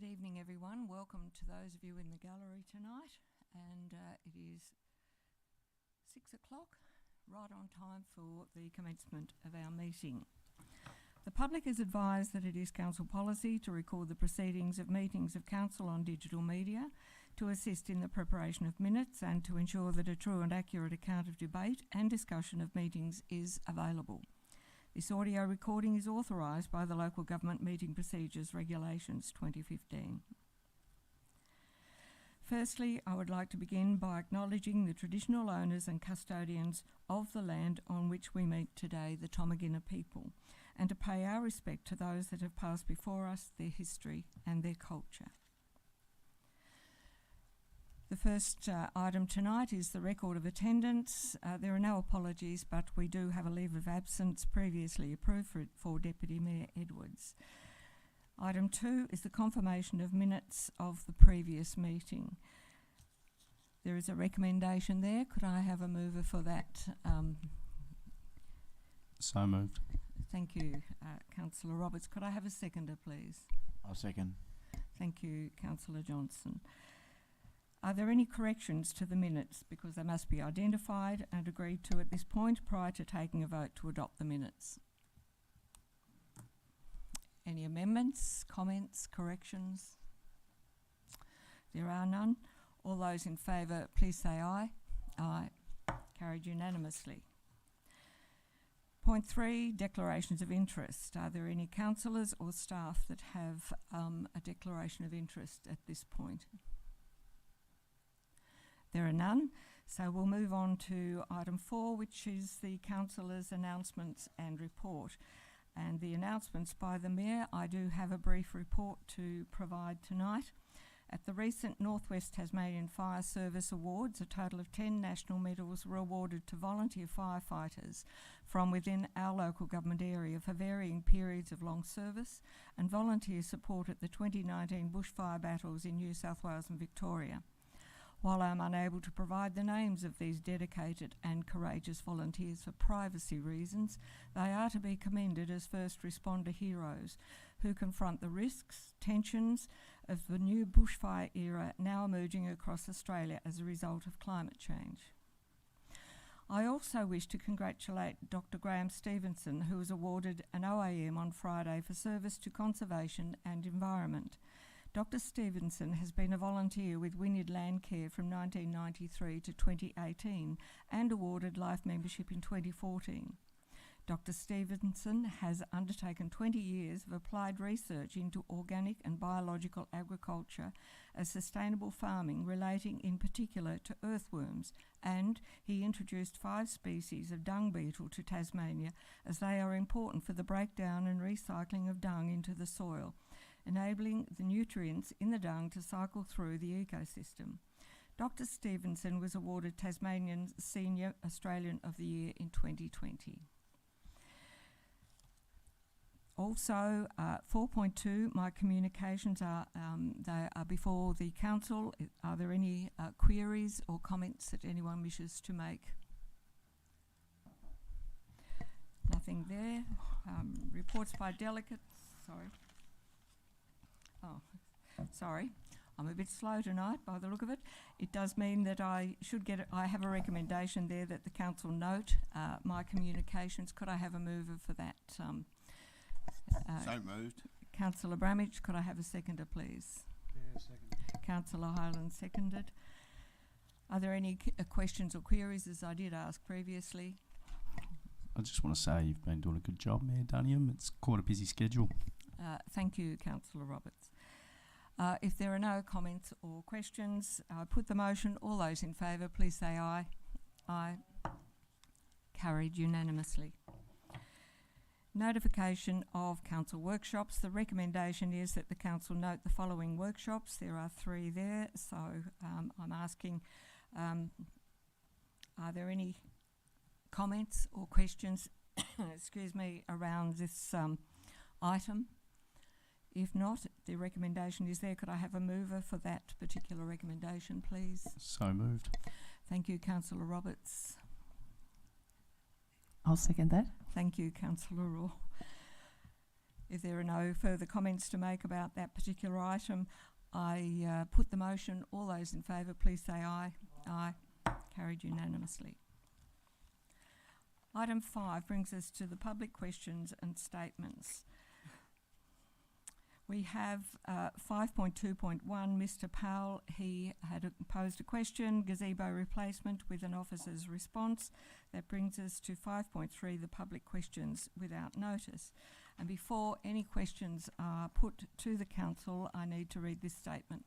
Good evening, everyone. Welcome to those of you in the gallery tonight. And it is 6 o'clock, right on time for the commencement of our meeting. The public is advised that it is council policy to record the proceedings of meetings of council on digital media to assist in the preparation of minutes and to ensure that a true and accurate account of debate and discussion of meetings is available. This audio recording is authorised by the Local Government Meeting Procedures Regulations 2015. Firstly, I would like to begin by acknowledging the traditional owners and custodians of the land on which we meet today, the Tomagina people, and to pay our respect to those that have passed before us, their history and their culture. The first item tonight is the record of attendance. There are no apologies, but we do have a leave of absence previously approved for Deputy Mayor Edwards. Item 2 is the confirmation of minutes of the previous meeting. There is a recommendation there. Could I have a mover for that? So moved. Thank you, Councillor Roberts. Could I have a seconder, please? I'll second. Thank you, Councillor Johnson. Are there any corrections to the minutes, because they must be identified and agreed to at this point prior to taking a vote to adopt the minutes? Any amendments, comments, corrections? There are none. All those in favour, please say aye. Aye. Carried unanimously. Point 3, declarations of interest. Are there any councillors or staff that have a declaration of interest at this point? There are none, so we'll move on to item 4, which is the councillors' announcements and report. And the announcements by the Mayor, I do have a brief report to provide tonight. At the recent North West Tasmanian Fire Service Awards, a total of 10 national medals were awarded to volunteer firefighters from within our local government area for varying periods of long service and volunteer support at the 2019 bushfire battles in New South Wales and Victoria. While I'm unable to provide the names of these dedicated and courageous volunteers for privacy reasons, they are to be commended as first responder heroes who confront the risks, tensions of the new bushfire era now emerging across Australia as a result of climate change. I also wish to congratulate Dr. Graham Stevenson, who was awarded an OAM on Friday for service to conservation and environment. Dr. Stevenson has been a volunteer with Wynyard Landcare from 1993 to 2018 and awarded life membership in 2014. Dr. Stevenson has undertaken 20 years of applied research into organic and biological agriculture as sustainable farming, relating in particular to earthworms, and he introduced 5 species of dung beetle to Tasmania as they are important for the breakdown and recycling of dung into the soil, enabling the nutrients in the dung to cycle through the ecosystem. Dr. Stevenson was awarded Tasmanian Senior Australian of the Year in 2020. Also, 4.2, my communications are they are before the council. Are there any queries or comments that anyone wishes to make? Nothing there. Reports by delegates. Sorry, I'm a bit slow tonight by the look of it. It does mean that I have a recommendation there that the council note my communications. Could I have a mover for that? So moved. Councillor Bramage, could I have a seconder, please? Yeah, second. Councillor Hyland seconded. Are there any questions or queries, as I did ask previously? I just want to say you've been doing a good job, Mayor Dunningham. It's quite a busy schedule. Thank you, Councillor Roberts. If there are no comments or questions, I put the motion. All those in favour, please say aye. Aye. Carried unanimously. Notification of council workshops. The recommendation is that the council note the following workshops. There are 3 there, so I'm asking, are there any comments or questions excuse me, around this item? If not, the recommendation is there. Could I have a mover for that particular recommendation, please? So moved. Thank you, Councillor Roberts. I'll second that. Thank you, Councillor Raw. If there are no further comments to make about that particular item, I put the motion. All those in favour, please say aye. Aye. Carried unanimously. Item 5 brings us to the public questions and statements. We have 5.2.1, Mr Powell. He had posed a question, gazebo replacement with an officer's response. That brings us to 5.3, the public questions without notice. And before any questions are put to the Council, I need to read this statement.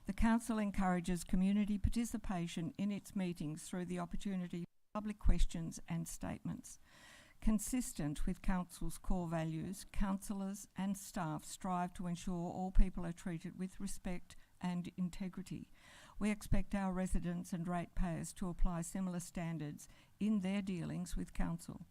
The Council encourages community participation in its meetings through the opportunity for public questions and statements. Consistent with Council's core values, councillors and staff strive to ensure all people are treated with respect and integrity. We expect our residents and ratepayers to apply similar standards in their dealings with Council.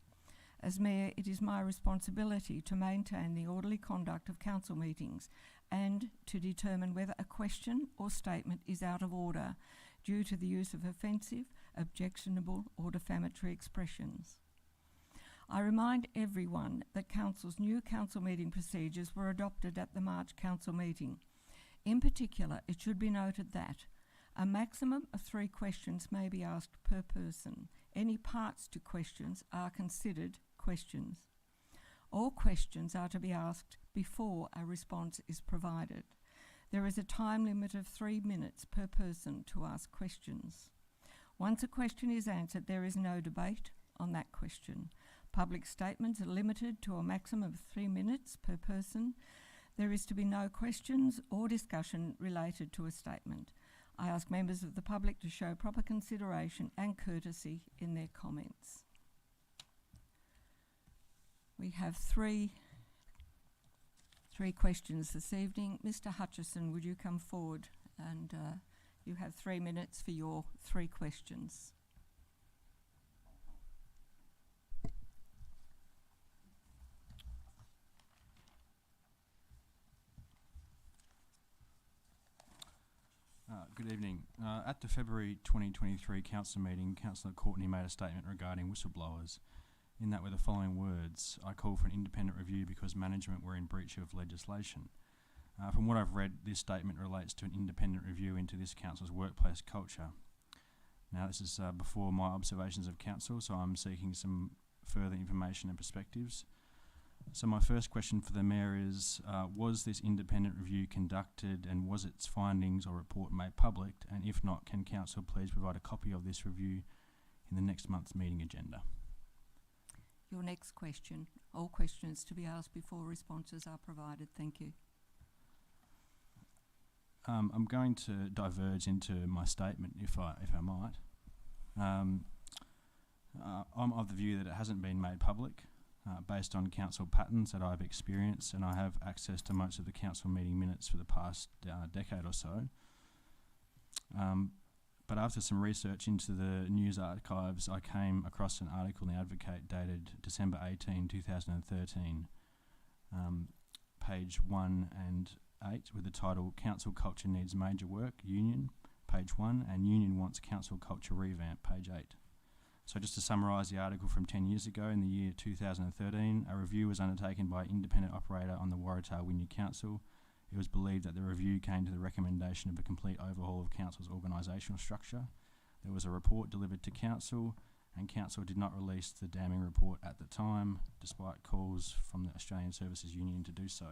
As Mayor, it is my responsibility to maintain the orderly conduct of Council meetings and to determine whether a question or statement is out of order due to the use of offensive, objectionable or defamatory expressions. I remind everyone that Council's new Council meeting procedures were adopted at the March Council meeting. In particular, it should be noted that a maximum of 3 questions may be asked per person. Any parts to questions are considered questions. All questions are to be asked before a response is provided. There is a time limit of 3 minutes per person to ask questions. Once a question is answered, there is no debate on that question. Public statements are limited to a maximum of 3 minutes per person. There is to be no questions or discussion related to a statement. I ask members of the public to show proper consideration and courtesy in their comments. We have three questions this evening. Mr Hutchison, would you come forward? And you have 3 minutes for your 3 questions. Good evening. At the February 2023 Council meeting, Councillor Courtney made a statement regarding whistleblowers. In that were the following words: I call for an independent review because management were in breach of legislation. From what I've read, this statement relates to an independent review into this Council's workplace culture. Now, this is before my observations of Council, so I'm seeking some further information and perspectives. So my first question for the Mayor is, was this independent review conducted and was its findings or report made public? And if not, can Council please provide a copy of this review in the next month's meeting agenda? Your next question. All questions to be asked before responses are provided. Thank you. I'm going to diverge into my statement, if I might. I'm of the view that it hasn't been made public. Based on Council patterns that I've experienced, and I have access to most of the Council meeting minutes for the past decade or so. But after some research into the news archives, I came across an article in The Advocate dated December 18, 2013, page 1 and 8, with the title Council Culture Needs Major Work, Union, page 1, and Union Wants Council Culture Revamp, page 8. So just to summarise the article from 10 years ago, in the year 2013, a review was undertaken by an independent operator on the Waratah Wynyard Council. It was believed that the review came to the recommendation of a complete overhaul of Council's organisational structure. There was a report delivered to Council, and Council did not release the damning report at the time, despite calls from the Australian Services Union to do so.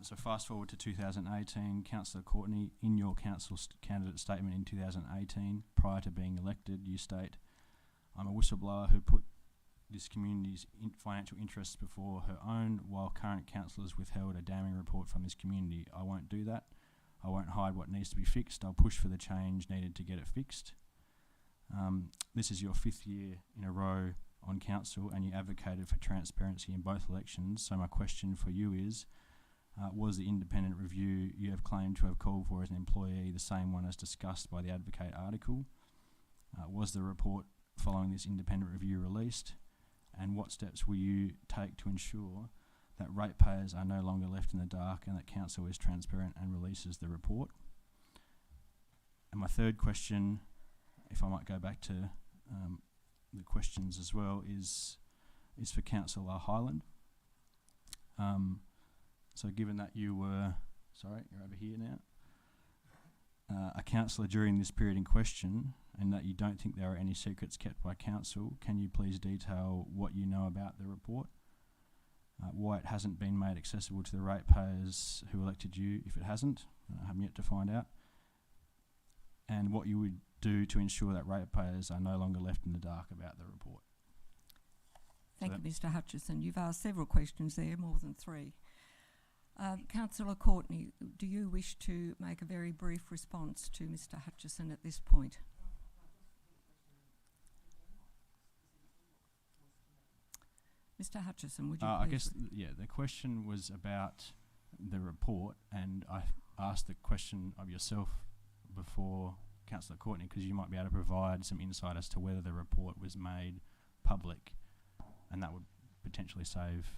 So fast forward to 2018, Councillor Courtney, in your Council candidate statement in 2018, prior to being elected, you state, I'm a whistleblower who put this community's financial interests before her own, while current councillors withheld a damning report from this community. I won't do that. I won't hide what needs to be fixed. I'll push for the change needed to get it fixed. This is your 5th year in a row on Council, and you advocated for transparency in both elections. So my question for you is, was the independent review you have claimed to have called for as an employee the same one as discussed by the Advocate article? Was the report following this independent review released? And what steps will you take to ensure that ratepayers are no longer left in the dark and that Council is transparent and releases the report? And my third question, if I might go back to the questions as well, is for Councillor Highland. So given that you were, sorry, you're over here now, a councillor during this period in question, and that you don't think there are any secrets kept by council, can you please detail what you know about the report? Why it hasn't been made accessible to the ratepayers who elected you if it hasn't? I haven't yet to find out. And what you would do to ensure that ratepayers are no longer left in the dark about the report. Thank you, Mr Hutchison. You've asked several questions there, more than three. Councillor Courtney, do you wish to make a very brief response to Mr Hutchison at this point? Mr Hutchison, would you please? I guess, the question was about the report, and I asked the question of yourself before Councillor Courtney, because you might be able to provide some insight as to whether the report was made public, and that would potentially save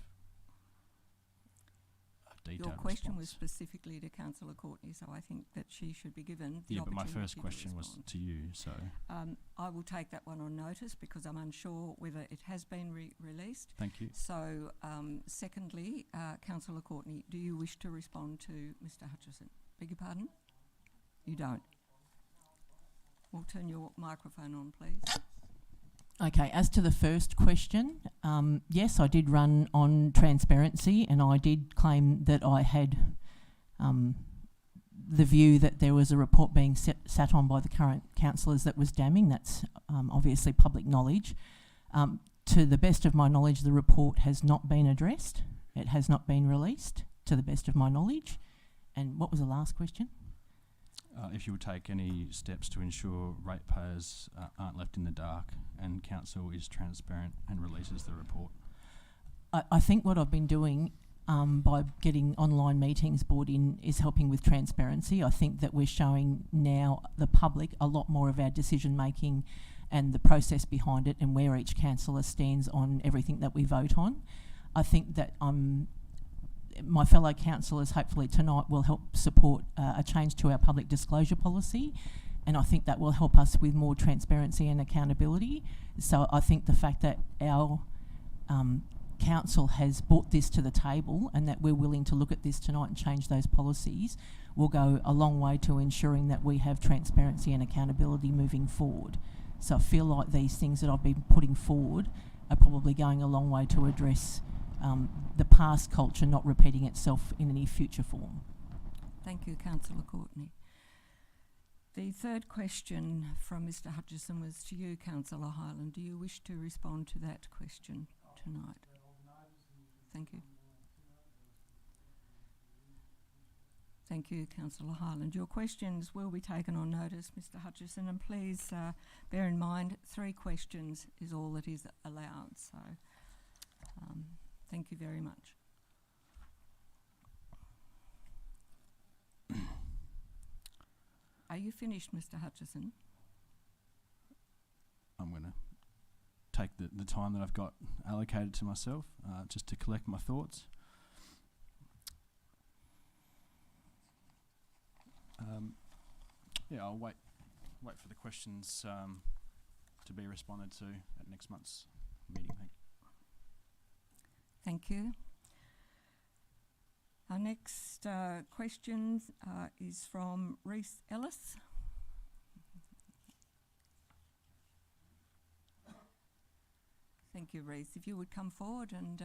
a detailed Your question was response. specifically to Councillor Courtney, so I think that she should be given the Yeah, but my opportunity first to question was respond. to you, so I will take that one on notice because I'm unsure whether it has been released. thank you. So, secondly, Councillor Courtney, do you wish to respond to Mr Hutchison? Beg your pardon? You don't. We'll turn your microphone on, please. Okay, as to the first question, yes, I did run on transparency, and I did claim that I had the view that there was a report being sat on by the current councillors that was damning. That's obviously public knowledge. To the best of my knowledge, the report has not been addressed. It has not been released, to the best of my knowledge. And what was the last question? If you would take any steps to ensure ratepayers aren't left in the dark and council is transparent and releases the report. I think what I've been doing by getting online meetings brought in is helping with transparency. I think that we're showing now the public a lot more of our decision making and the process behind it and where each councillor stands on everything that we vote on. I think that my fellow councillors hopefully tonight will help support a change to our public disclosure policy, and I think that will help us with more transparency and accountability. So I think the fact that our council has brought this to the table and that we're willing to look at this tonight and change those policies will go a long way to ensuring that we have transparency and accountability moving forward. So I feel like these things that I've been putting forward are probably going a long way to address the past culture not repeating itself in any future form. Thank you, Councillor Courtney. The third question from Mr Hutchison was to you, Councillor Hyland. Do you wish to respond to that question tonight? Thank you. Thank you, Councillor Hyland. Your questions will be taken on notice, Mr Hutchison, and please bear in mind 3 questions is all that is allowed. So, thank you very much. Are you finished, Mr Hutchison? I'm going to take the time that I've got allocated to myself just to collect my thoughts. I'll wait for the questions to be responded to at next month's meeting. Thank you. Our next question is from Reese Ellis. Thank you, Reese. If you would come forward and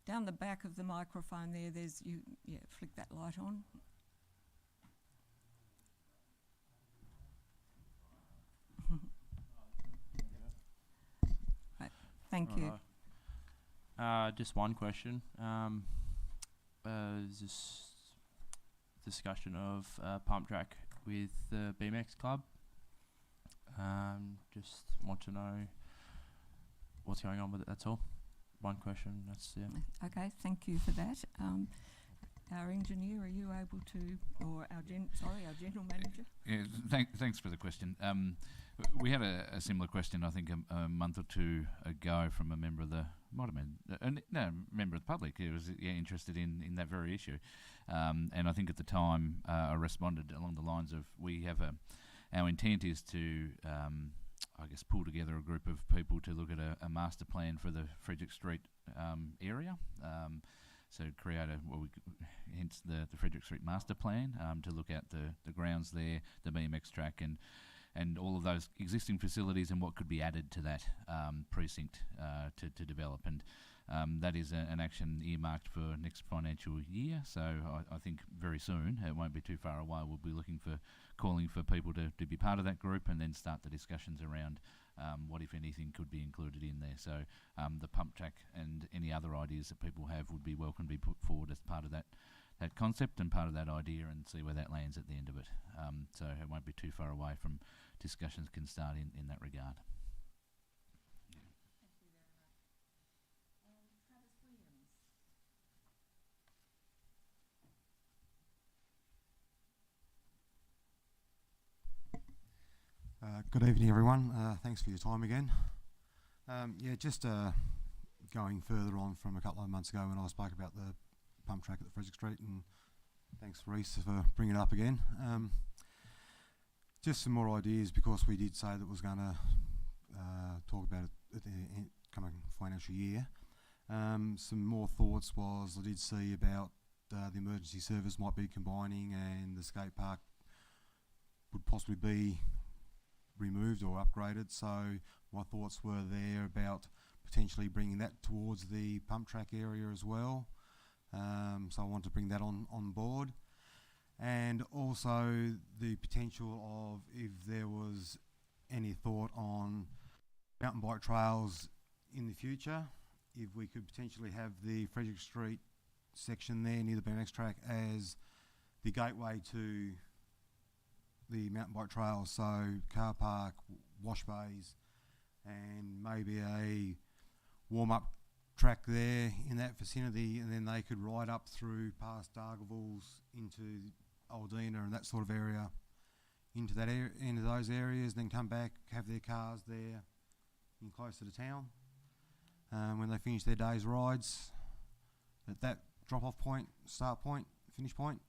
down the back of the microphone there, flick that light on. Right. Thank you. Just one question. Is this discussion of pump track with the BMX club? Just want to know what's going on with it, that's all. One question, that's Okay, thank you for that. Our engineer, are you able to, or our general manager? Yeah, thanks for the question. We had a similar question, I think, a month or two ago from a member of the, might have been, member of the public who was interested in that very issue. And I think at the time I responded along the lines of, our intent is to, pull together a group of people to look at a master plan for the Frederick Street area. So create hence the Frederick Street Master Plan, to look at the grounds there, the BMX track, and all of those existing facilities and what could be added to that precinct to develop. And that is an action earmarked for next financial year. So I think very soon, it won't be too far away, we'll be calling for people to be part of that group, and then start the discussions around what, if anything, could be included in there. So the pump track and any other ideas that people have would be welcome to be put forward as part of that concept and part of that idea, and see where that lands at the end of it. So it won't be too far away from discussions can start in that regard. Good evening, everyone. Thanks for your time again. Just going further on from a couple of months ago when I spoke about the pump track at the Frederick Street, and thanks, Reece, for bringing it up again. Just some more ideas, because we did say that was going to talk about it at the coming financial year. Some more thoughts was, I did see about the emergency service might be combining, and the skate park would possibly be removed or upgraded. So my thoughts were there about potentially bringing that towards the pump track area as well. So I want to bring that on board. And also the potential of, if there was any thought on mountain bike trails in the future, if we could potentially have the Frederick Street section there near the BMX track as the gateway to the mountain bike trails. So car park, wash bays, and maybe a warm-up track there in that vicinity, and then they could ride up through past Dargaville's into Aldina and that sort of area, into that into those areas, then come back, have their cars there in closer to town. When they finish their day's rides, at that drop-off point, start point, finish point,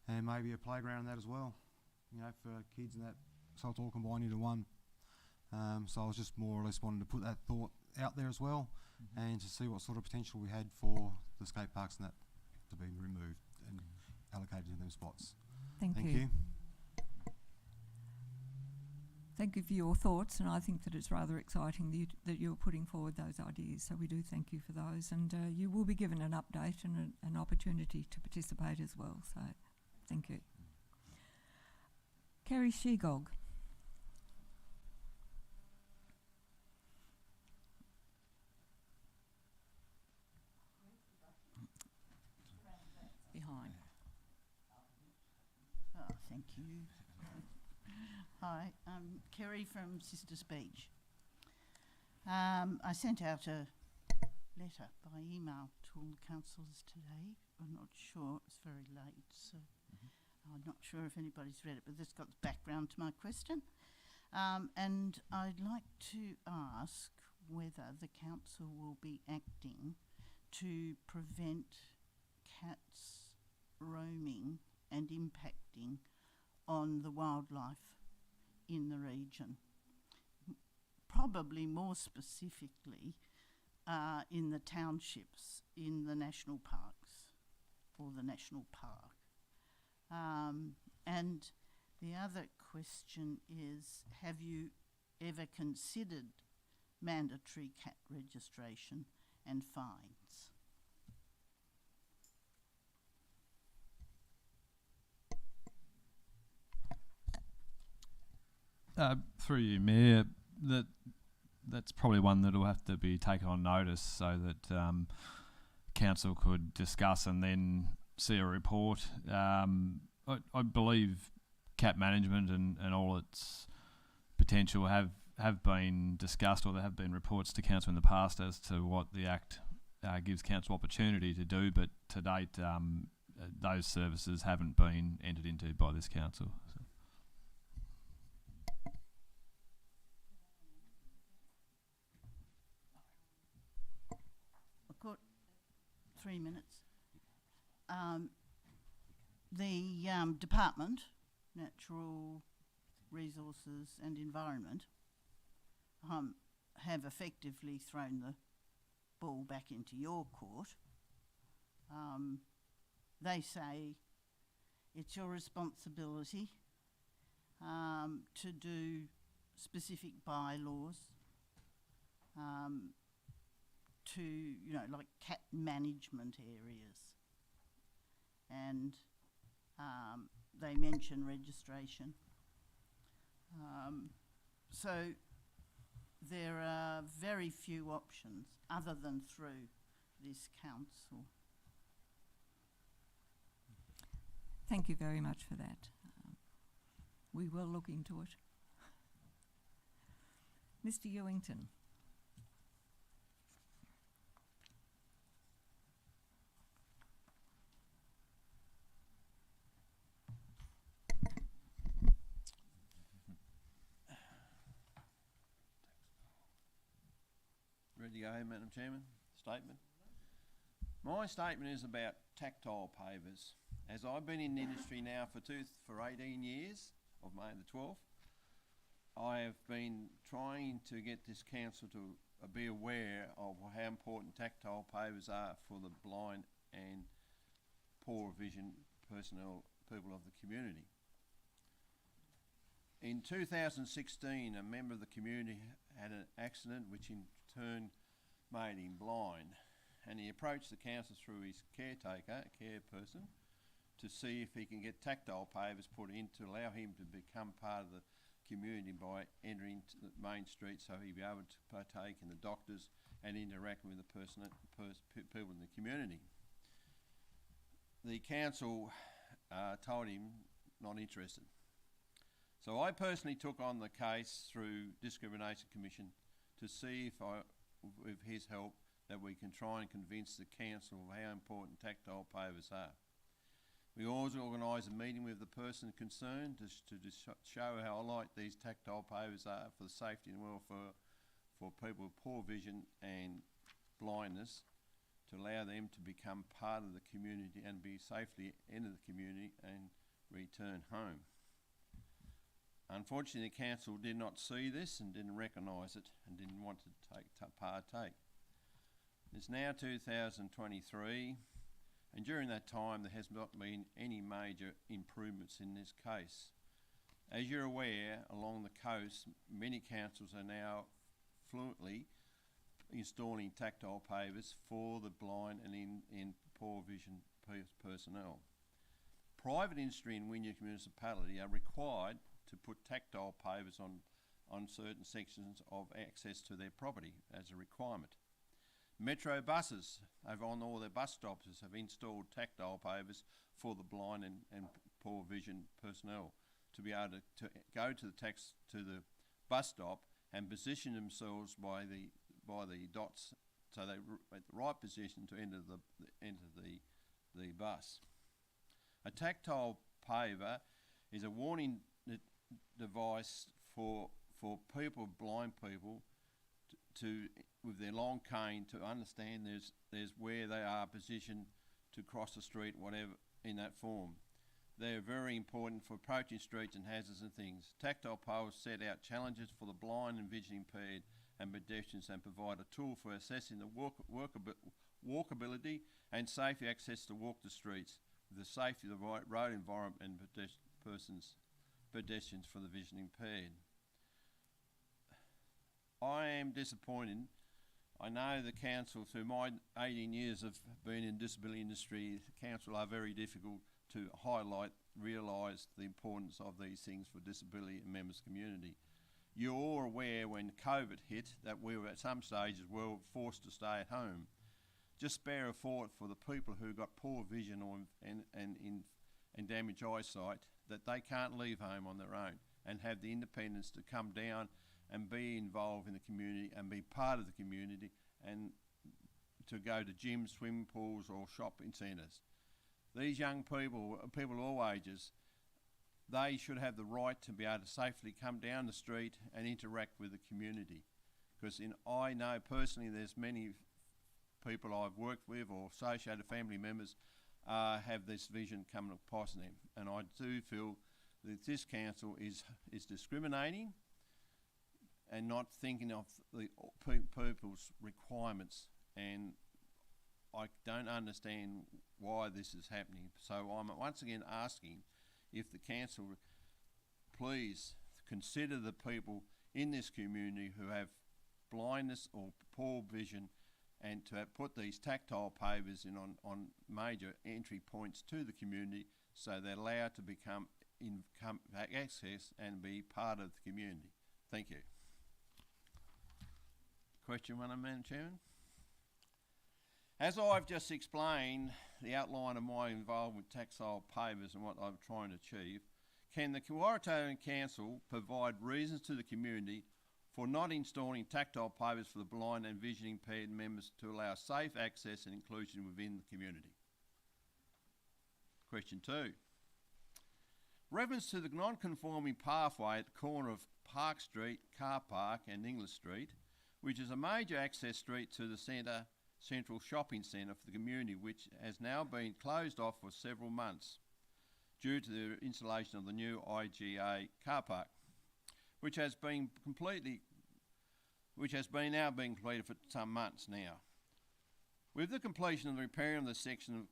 and maybe a playground and that as well, for kids and that, so it's all combined into one. So I was just more or less wanting to put that thought out there as well, and to see what sort of potential we had for the skate parks and that to be removed and allocated to them spots. Thank you. Thank you for your thoughts, and I think that it's rather exciting that you're putting forward those ideas, so we do thank you for those, and you will be given an update and an opportunity to participate as well, so thank you. Kerry Shegog. Behind. Oh, thank you. Hi, I'm Kerry from Sister Speech. I sent out a letter by email to all the councillors today. I'm not sure, it's very late, so I'm not sure if anybody's read it, but this got the background to my question. And I'd like to ask whether the council will be acting to prevent cats roaming and impacting on the wildlife in the region. Probably more specifically in the townships, in the national parks, or the national park. And the other question is, have you ever considered mandatory cat registration and fines? Through you, Mayor, that's probably one that will have to be taken on notice, so that council could discuss and then see a report. I believe cat management and all its potential have been discussed, or there have been reports to council in the past as to what the Act gives council opportunity to do, but to date those services haven't been entered into by this council. So. I've got 3 minutes. The Department, Natural Resources and Environment, have effectively thrown the ball back into your court They say it's your responsibility to do specific bylaws to, you know, like cat management areas. And they mention registration. So there are very few options other than through this council. Thank you very much for that. We will look into it. Mr. Ewington. Ready to go, Madam Chairman? Statement. My statement is about tactile pavers. As I've been in the industry now for 18 years, of May the 12th, I have been trying to get this council to be aware of how important tactile pavers are for the blind and poor vision personnel, people of the community. In 2016, a member of the community had an accident which in turn made him blind, and he approached the council through his care person, to see if he can get tactile pavers put in to allow him to become part of the community by entering to the main street, so he'd be able to partake in the doctors and interact with the people in the community. The council told him not interested. So I personally took on the case through Discrimination Commission to see if with his help that we can try and convince the council of how important tactile pavers are. We also organised a meeting with the person concerned to show how alike these tactile pavers are for the safety and welfare for people with poor vision and blindness, to allow them to become part of the community and be safely enter the community and return home. Unfortunately, the council did not see this and didn't recognise it and didn't want to partake. It's now 2023, and during that time there has not been any major improvements in this case. As you're aware, along the coast, many councils are now fluently installing tactile pavers for the blind and in poor vision personnel. Private industry in Wynyard Municipality are required to put tactile pavers on certain sections of access to their property as a requirement. Metro buses on all their bus stops have installed tactile pavers for the blind and poor vision personnel to be able to go to the bus stop and position themselves by the dots, so they're at the right position to enter the bus. A tactile paver is a warning device for blind people to with their long cane to understand there's where they are positioned to cross the street, whatever in that form. They are very important for approaching streets and hazards and things. Tactile pavers set out challenges for the blind and vision impaired and pedestrians and provide a tool for assessing the walkability and safe access to walk the streets with the safety of the right road environment and pedestrians for the vision impaired. I am disappointed. I know the council, through my 18 years of being in the disability industry, the council are very difficult to realise the importance of these things for disability and members community. You're all aware when COVID hit that we were at some stages were forced to stay at home. Just spare a thought for the people who got poor vision and damaged eyesight, that they can't leave home on their own and have the independence to come down and be involved in the community and be part of the community and to go to gyms, swimming pools or shopping centres. These young people of all ages, they should have the right to be able to safely come down the street and interact with the community. Because I know personally there's many people I've worked with or associated family members have this vision coming across them. And I do feel that this council is discriminating and not thinking of the people's requirements and I don't understand why this is happening. So I'm once again asking if the council please consider the people in this community who have blindness or poor vision, and to have put these tactile pavers in on major entry points to the community, so they're allowed to access and be part of the community. Thank you. Question 1, Madam Chairman. As I've just explained the outline of my involvement with tactile pavers and what I'm trying to achieve, can the Waratah Council provide reasons to the community for not installing tactile pavers for the blind and vision impaired members to allow safe access and inclusion within the community? Question 2. Reference to the non-conforming pathway at the corner of Park Street, Car Park and English Street, which is a major access street to the central shopping centre for the community, which has now been closed off for several months due to the installation of the new IGA car park, which has been now being completed for some months now. With the completion of the repair of the section of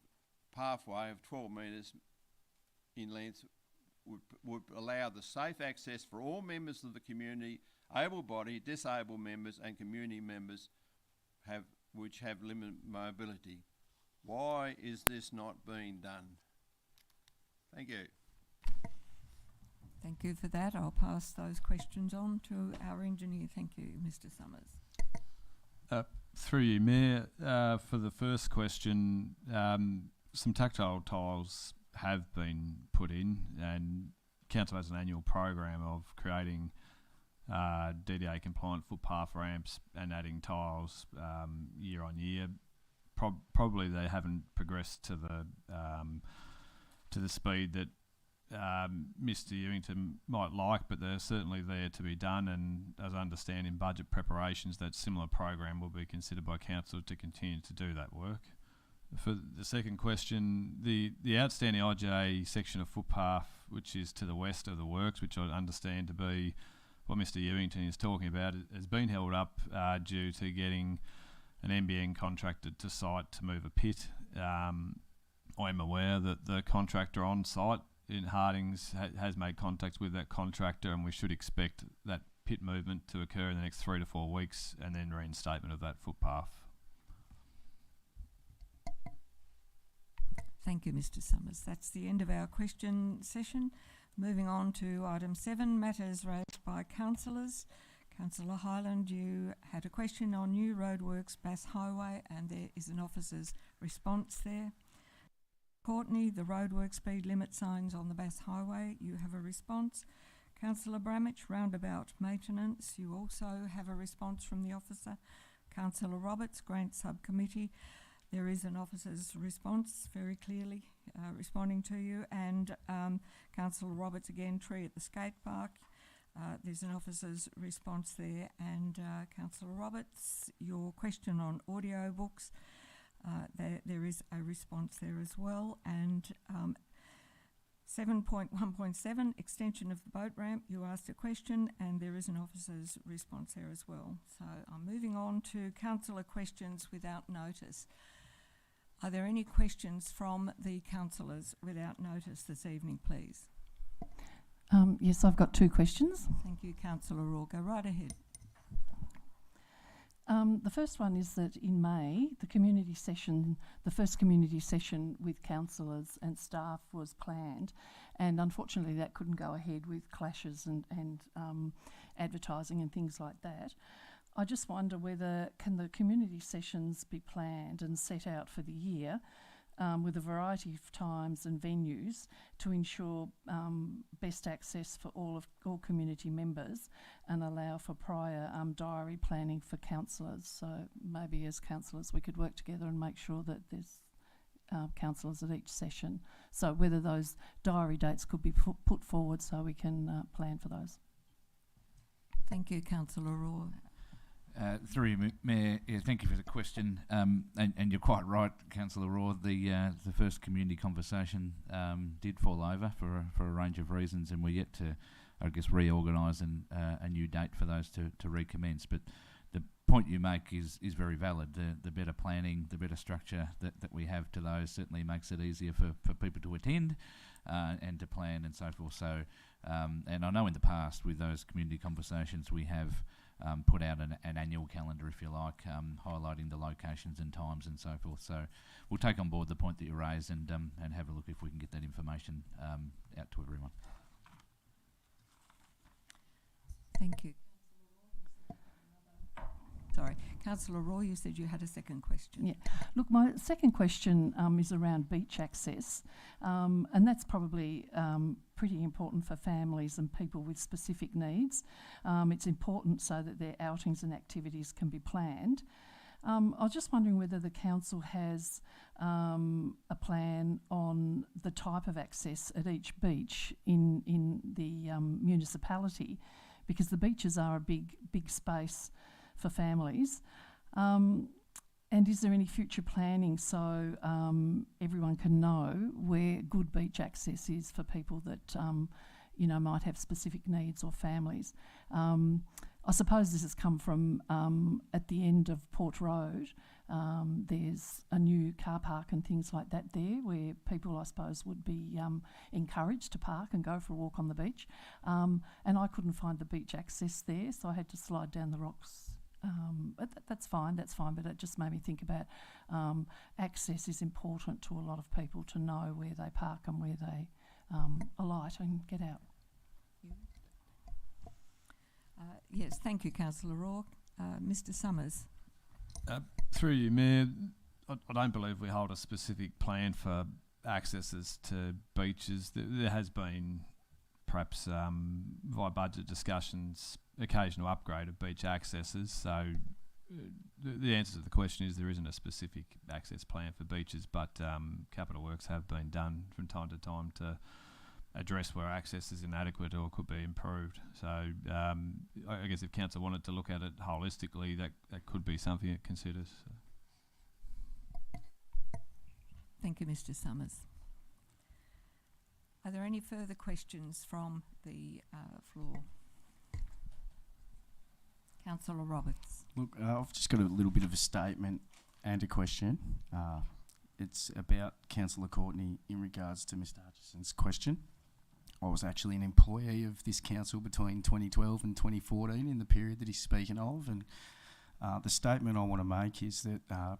pathway of 12 metres in length would allow the safe access for all members of the community, able-bodied, disabled members and community members which have limited mobility. Why is this not being done? Thank you. Thank you for that. I'll pass those questions on to our engineer. Thank you, Mr. Summers. Through you, Mayor, for the first question, some tactile tiles have been put in, and Council has an annual program of creating DDA compliant footpath ramps and adding tiles year on year. Probably they haven't progressed to the speed that Mr. Ewington might like, but they're certainly there to be done, and as I understand in budget preparations, that similar program will be considered by Council to continue to do that work. For the second question, the outstanding IGA section of footpath, which is to the west of the works, which I understand to be what Mr. Ewington is talking about, has been held up due to getting an NBN contractor to site to move a pit. I'm aware that the contractor on site in Hardings has made contacts with that contractor, and we should expect that pit movement to occur in the next 3 to 4 weeks, and then reinstatement of that footpath. Thank you, Mr. Summers. That's the end of our question session. Moving on to item 7, matters raised by councillors. Councillor Hyland, you had a question on new roadworks, Bass Highway, and there is an officer's response there. Courtney, the roadwork speed limit signs on the Bass Highway, you have a response. Councillor Bramich, roundabout maintenance, you also have a response from the officer. Councillor Roberts, grant subcommittee, there is an officer's response very clearly responding to you, and Councillor Roberts again, tree at the skate park. There's an officer's response there, and Councillor Roberts, your question on audio books, there is a response there as well, and 7.1.7, extension of the boat ramp, you asked a question, and there is an officer's response there as well. So I'm moving on to councillor questions without notice. Are there any questions from the councillors without notice this evening, please? Yes, I've got 2 questions. Thank you, Councillor Roar. Go right ahead. The first one is that in May, the first community session with councillors and staff was planned, and unfortunately that couldn't go ahead with clashes and advertising and things like that. I just wonder whether can the community sessions be planned and set out for the year with a variety of times and venues to ensure best access for all community members and allow for prior diary planning for councillors. So maybe as councillors we could work together and make sure that there's councillors at each session. So whether those diary dates could be put forward so we can plan for those. Thank you, Councillor Roar. Through you, Mayor, thank you for the question. And you're quite right, Councillor Roar. The first community conversation did fall over for a range of reasons, and we're yet to, I guess, reorganise a new date for those to recommence. But the point you make is very valid. The better planning, the better structure that we have to those certainly makes it easier for people to attend and to plan and so forth. So, and I know in the past with those community conversations we have put out an annual calendar, if you like, highlighting the locations and times and so forth. So we'll take on board the point that you raised and have a look if we can get that information out to everyone. Thank you. Sorry, Councillor Roy, you said you had a second question. Yeah. Look, my second question is around beach access, and that's probably pretty important for families and people with specific needs. It's important so that their outings and activities can be planned. I was just wondering whether the council has a plan on the type of access at each beach in the municipality, because the beaches are a big space for families. And is there any future planning so everyone can know where good beach access is for people that might have specific needs or families? I suppose this has come from at the end of Port Road. There's a new car park and things like that there where people, I suppose, would be encouraged to park and go for a walk on the beach. And I couldn't find the beach access there, so I had to slide down the rocks. But that's fine, but it just made me think about access is important to a lot of people to know where they park and where they alight and get out. Yes, thank you, Councillor Rourke. Mr Summers. Through you, Mayor, I don't believe we hold a specific plan for accesses to beaches. There has been perhaps via budget discussions occasional upgrade of beach accesses. So the answer to the question is there isn't a specific access plan for beaches, but capital works have been done from time to time to address where access is inadequate or could be improved. So I guess if council wanted to look at it holistically, that could be something it considers. Thank you, Mr Summers. Are there any further questions from the floor? Councillor Roberts. Look, I've just got a little bit of a statement and a question. It's about Councillor Courtney in regards to Mr Hutchison's question. I was actually an employee of this council between 2012 and 2014 in the period that he's speaking of, and the statement I want to make is that I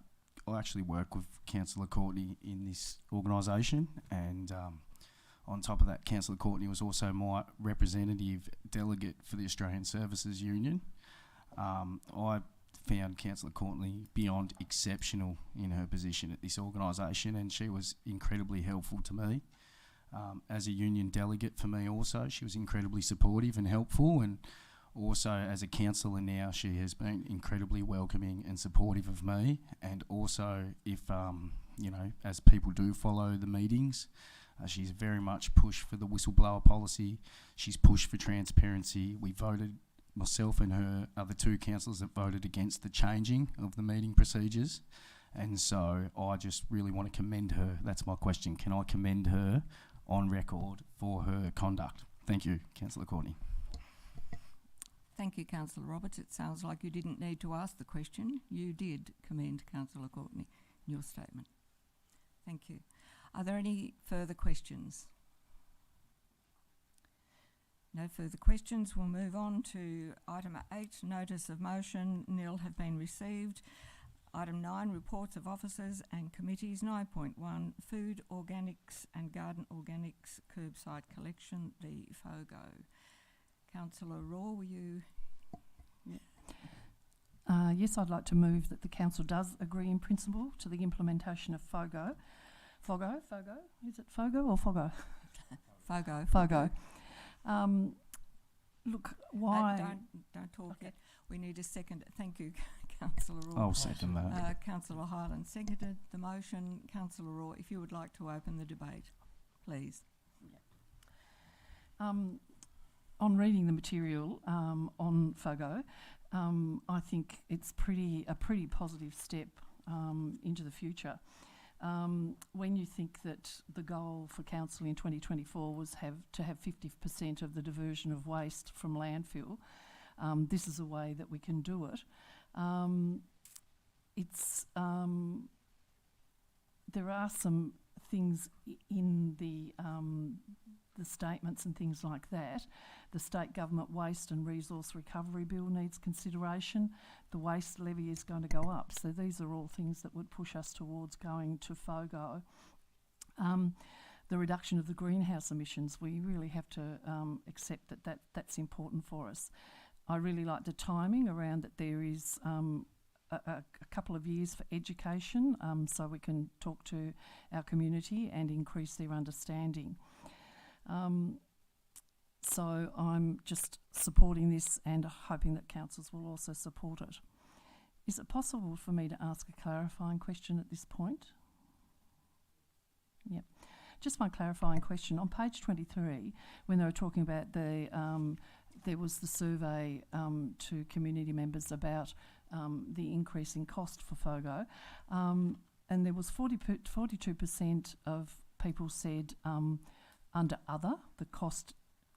actually work with Councillor Courtney in this organisation, and on top of that, Councillor Courtney was also my representative delegate for the Australian Services Union. I found Councillor Courtney beyond exceptional in her position at this organisation, and she was incredibly helpful to me. As a union delegate for me also, she was incredibly supportive and helpful, and also as a councillor now, she has been incredibly welcoming and supportive of me. And also, if as people do follow the meetings, she's very much pushed for the whistleblower policy. She's pushed for transparency. We voted, myself and her are the two councillors that voted against the changing of the meeting procedures. And so I just really want to commend her. That's my question. Can I commend her on record for her conduct? Thank you, Councillor Courtney. Thank you, Councillor Roberts. It sounds like you didn't need to ask the question. You did commend Councillor Courtney in your statement. Thank you. Are there any further questions? No further questions. We'll move on to item 8, notice of motion. Nil have been received. Item 9, reports of officers and committees. 9.1, food, organics and garden organics curbside collection, the FOGO. Councillor Raw, will you? Yes, I'd like to move that the council does agree in principle to the implementation of FOGO. FOGO? Is it FOGO or FOGO? FOGO. FOGO. Look, why... Don't talk okay. yet. We need a second. Thank you, Councillor Raw. I'll second that. Councillor Hyland seconded the motion. Councillor Raw, if you would like to open the debate, please. On reading the material on FOGO, I think it's a pretty positive step into the future. When you think that the goal for council in 2024 was to have 50% of the diversion of waste from landfill, this is a way that we can do it. It's there are some things in the statements and things like that. The state government waste and resource recovery bill needs consideration. The waste levy is going to go up. So these are all things that would push us towards going to FOGO. The reduction of the greenhouse emissions, we really have to accept that that's important for us. I really like the timing around that there is a couple of years for education so we can talk to our community and increase their understanding. So I'm just supporting this and hoping that councils will also support it. Is it possible for me to ask a clarifying question at this point? Yep. Just my clarifying question. On page 23, when they were talking about the, there was the survey to community members about the increase in cost for FOGO, and there was 42% of people said under other, the cost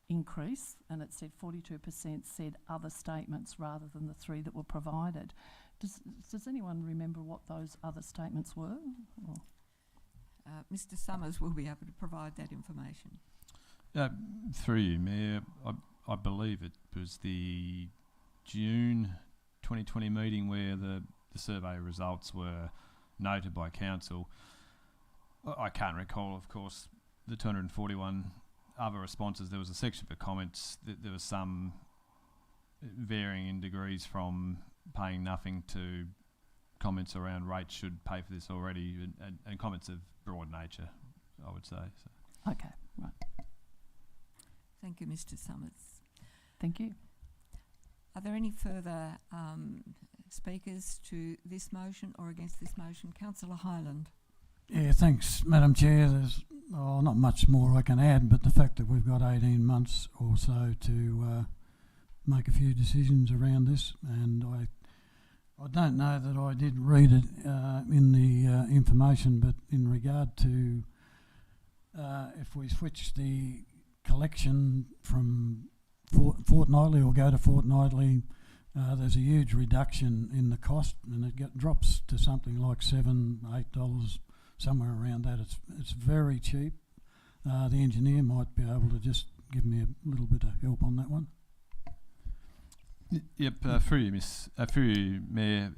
increase, and it said 42% said other statements rather than the three that were provided. Does anyone remember what those other statements were? Or? Mr. Summers will be able to provide that information. Through you, Mayor, I believe it was the June 2020 meeting where the survey results were noted by council. I can't recall, of course, the 241 other responses. There was a section for comments that there was some varying in degrees from paying nothing to comments around rates should pay for this already, and comments of broad nature, I would say. So. Okay, right. Thank you, Mr. Summers. Thank you. Are there any further speakers to this motion or against this motion? Councillor Hyland. Yeah, thanks, Madam Chair. There's not much more I can add, but the fact that we've got 18 months or so to make a few decisions around this, and I don't know that I did read it in the information, but in regard to if we switch the collection from fortnightly or go to fortnightly, there's a huge reduction in the cost, and it drops to something like $7, $8, somewhere around that. It's very cheap. The engineer might be able to just give me a little bit of help on that one. Yep, through you, Mayor.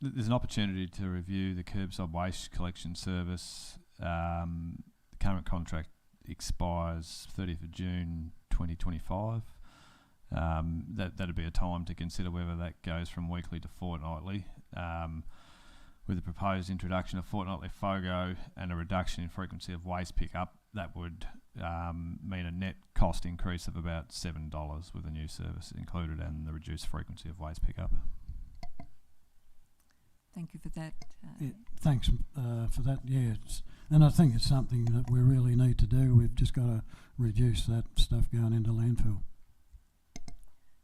There's an opportunity to review the curbside waste collection service. The current contract expires 30th of June 2025. That'd be a time to consider whether that goes from weekly to fortnightly. With the proposed introduction of fortnightly FOGO and a reduction in frequency of waste pickup, that would mean a net cost increase of about $7 with the new service included and the reduced frequency of waste pickup. Thank you for that. Yeah, thanks for that. Yeah, and I think it's something that we really need to do. We've just got to reduce that stuff going into landfill.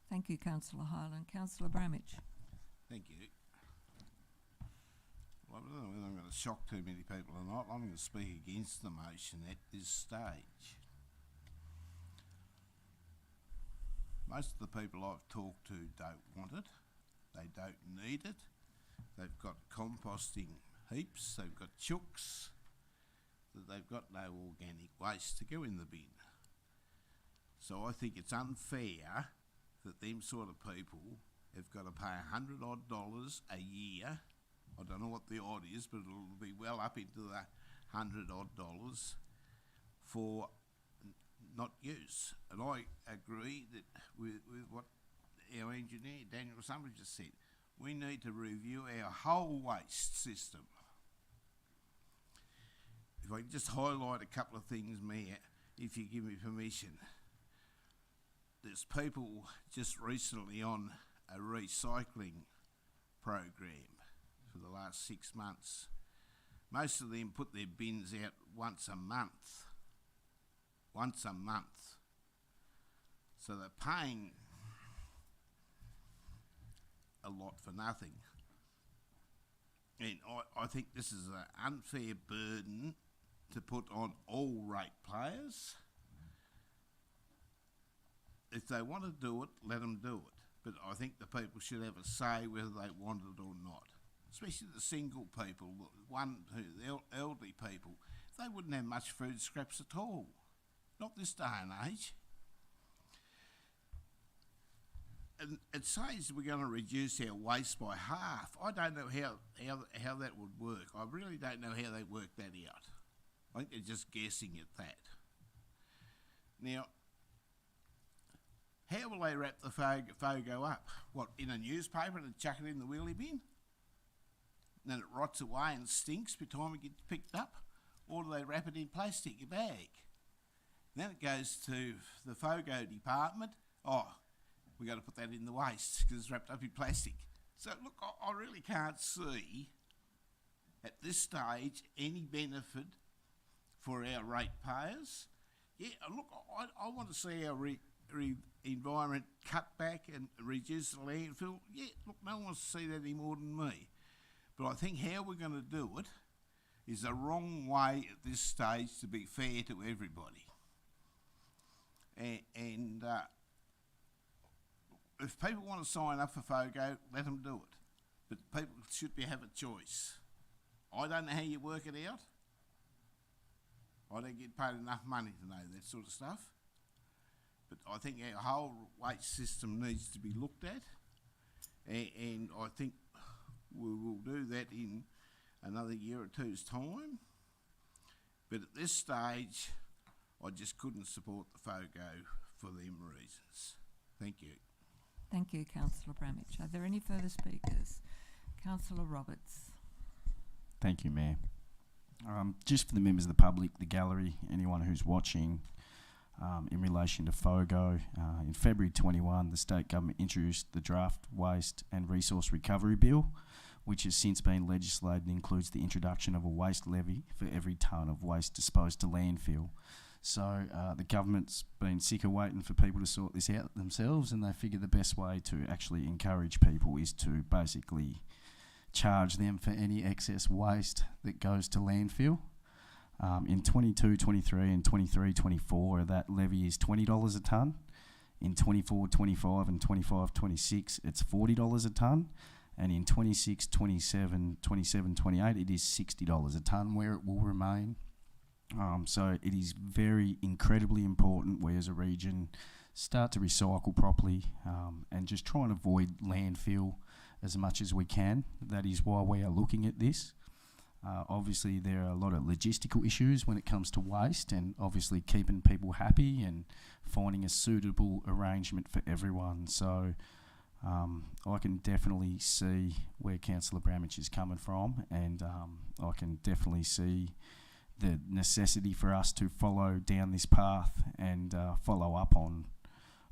Thank you, Councillor Hyland. Councillor Bramage. Thank you. Well, I don't know whether I'm going to shock too many people or not. I'm going to speak against the motion at this stage. Most of the people I've talked to don't want it. They don't need it. They've got composting heaps. They've got chooks. They've got no organic waste to go in the bin. So I think it's unfair that them sort of people have got to pay $100 odd a year. I don't know what the odd is, but it'll be well up into the $100 odd for not use. And I agree that with what our engineer Daniel Summers just said. We need to review our whole waste system. If I can just highlight a couple of things, Mayor, if you give me permission. There's people just recently on a recycling program for the last 6 months. Most of them put their bins out once a month. Once a month. So they're paying a lot for nothing. And I think this is an unfair burden to put on all ratepayers. If they want to do it, let them do it. but I think the people should have a say whether they want it or not. Especially the single people, the elderly people. They wouldn't have much food scraps at all. Not this day and age. And it says we're going to reduce our waste by half. I don't know how that would work. I really don't know how they work that out. I think they're just guessing at that. Now, how will they wrap the FOGO up? What, in a newspaper and chuck it in the wheelie bin? And then it rots away and stinks by the time it gets picked up? Or do they wrap it in plastic, a bag? Then it goes to the FOGO department. Oh, we got to put that in the waste because it's wrapped up in plastic. So look, I really can't see at this stage any benefit for our ratepayers. Yeah, look, I want to see our environment cut back and reduce the landfill. Yeah, look, no one wants to see that any more than me. But I think how we're going to do it is the wrong way at this stage to be fair to everybody. And if people want to sign up for FOGO, let them do it. But people should have a choice. I don't know how you work it out. I don't get paid enough money to know that sort of stuff. But I think our whole waste system needs to be looked at. And I think we will do that in another year or two's time. But at this stage, I just couldn't support the FOGO for them reasons. Thank you. Thank you, Councillor Bramich. Are there any further speakers? Councillor Roberts. Thank you, Mayor. Just for the members of the public, the gallery, anyone who's watching, in relation to FOGO, in February 21, the state government introduced the Draft Waste and Resource Recovery Bill, which has since been legislated and includes the introduction of a waste levy for every tonne of waste disposed to landfill. So the government's been sick of waiting for people to sort this out themselves, and they figure the best way to actually encourage people is to basically charge them for any excess waste that goes to landfill. In 22-23 and 23-24, that levy is $20 a tonne. In 24-25 and 25-26, it's $40 a tonne. And in 26-27, 27-28, it is $60 a tonne, where it will remain. So it is very incredibly important we as a region start to recycle properly and just try and avoid landfill as much as we can. That is why we are looking at this. Obviously there are a lot of logistical issues when it comes to waste, and obviously keeping people happy and finding a suitable arrangement for everyone. So I can definitely see where Councillor Bramich is coming from, and I can definitely see the necessity for us to follow down this path and follow up on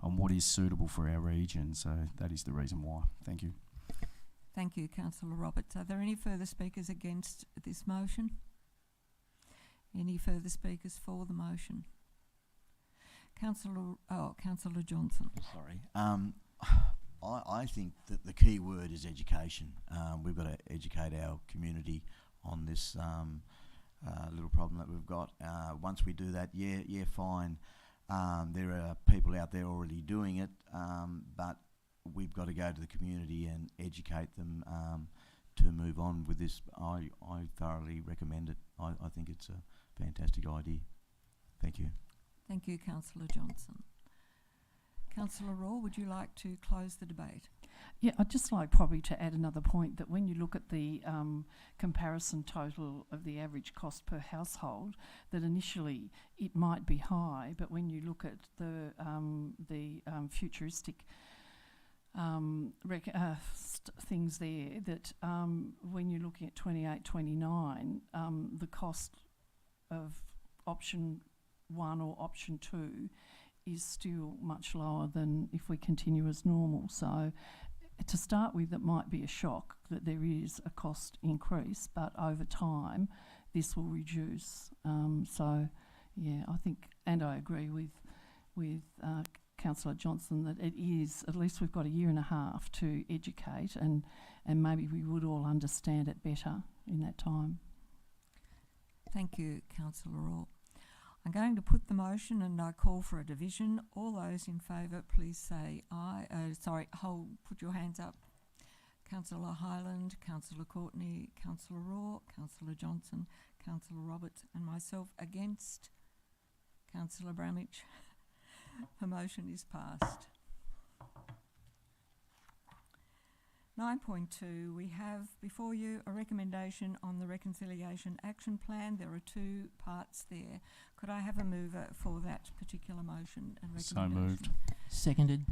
what is suitable for our region. So that is the reason why. Thank you. Thank you, Councillor Roberts. Are there any further speakers against this motion? Any further speakers for the motion? Councillor Johnson. Sorry. I think that the key word is education. We've got to educate our community on this little problem that we've got. Once we do that, yeah, fine. There are people out there already doing it, but we've got to go to the community and educate them to move on with this. I thoroughly recommend it. I think it's a fantastic idea. Thank you. Thank you, Councillor Johnson. Councillor Raw, would you like to close the debate? Yeah, I'd just like probably to add another point, that when you look at the comparison total of the average cost per household, that initially it might be high, but when you look at the futuristic things there, that when you're looking at 28-29, the cost of option 1 or option 2 is still much lower than if we continue as normal. So to start with, it might be a shock that there is a cost increase, but over time this will reduce. So yeah, I think, and I agree with Councillor Johnson, that it is, at least we've got a year and a half to educate, and maybe we would all understand it better in that time. Thank you, Councillor Raw. I'm going to put the motion and I call for a division. All those in favour, please say aye. Put your hands up. Councillor Hyland, Councillor Courtney, Councillor Raw, Councillor Johnson, Councillor Roberts and myself against. Councillor Bramage. The motion is passed. 9.2, we have before you a recommendation on the Reconciliation Action Plan. There are two parts there. Could I have a mover for that particular motion and recommendation? So moved. Seconded.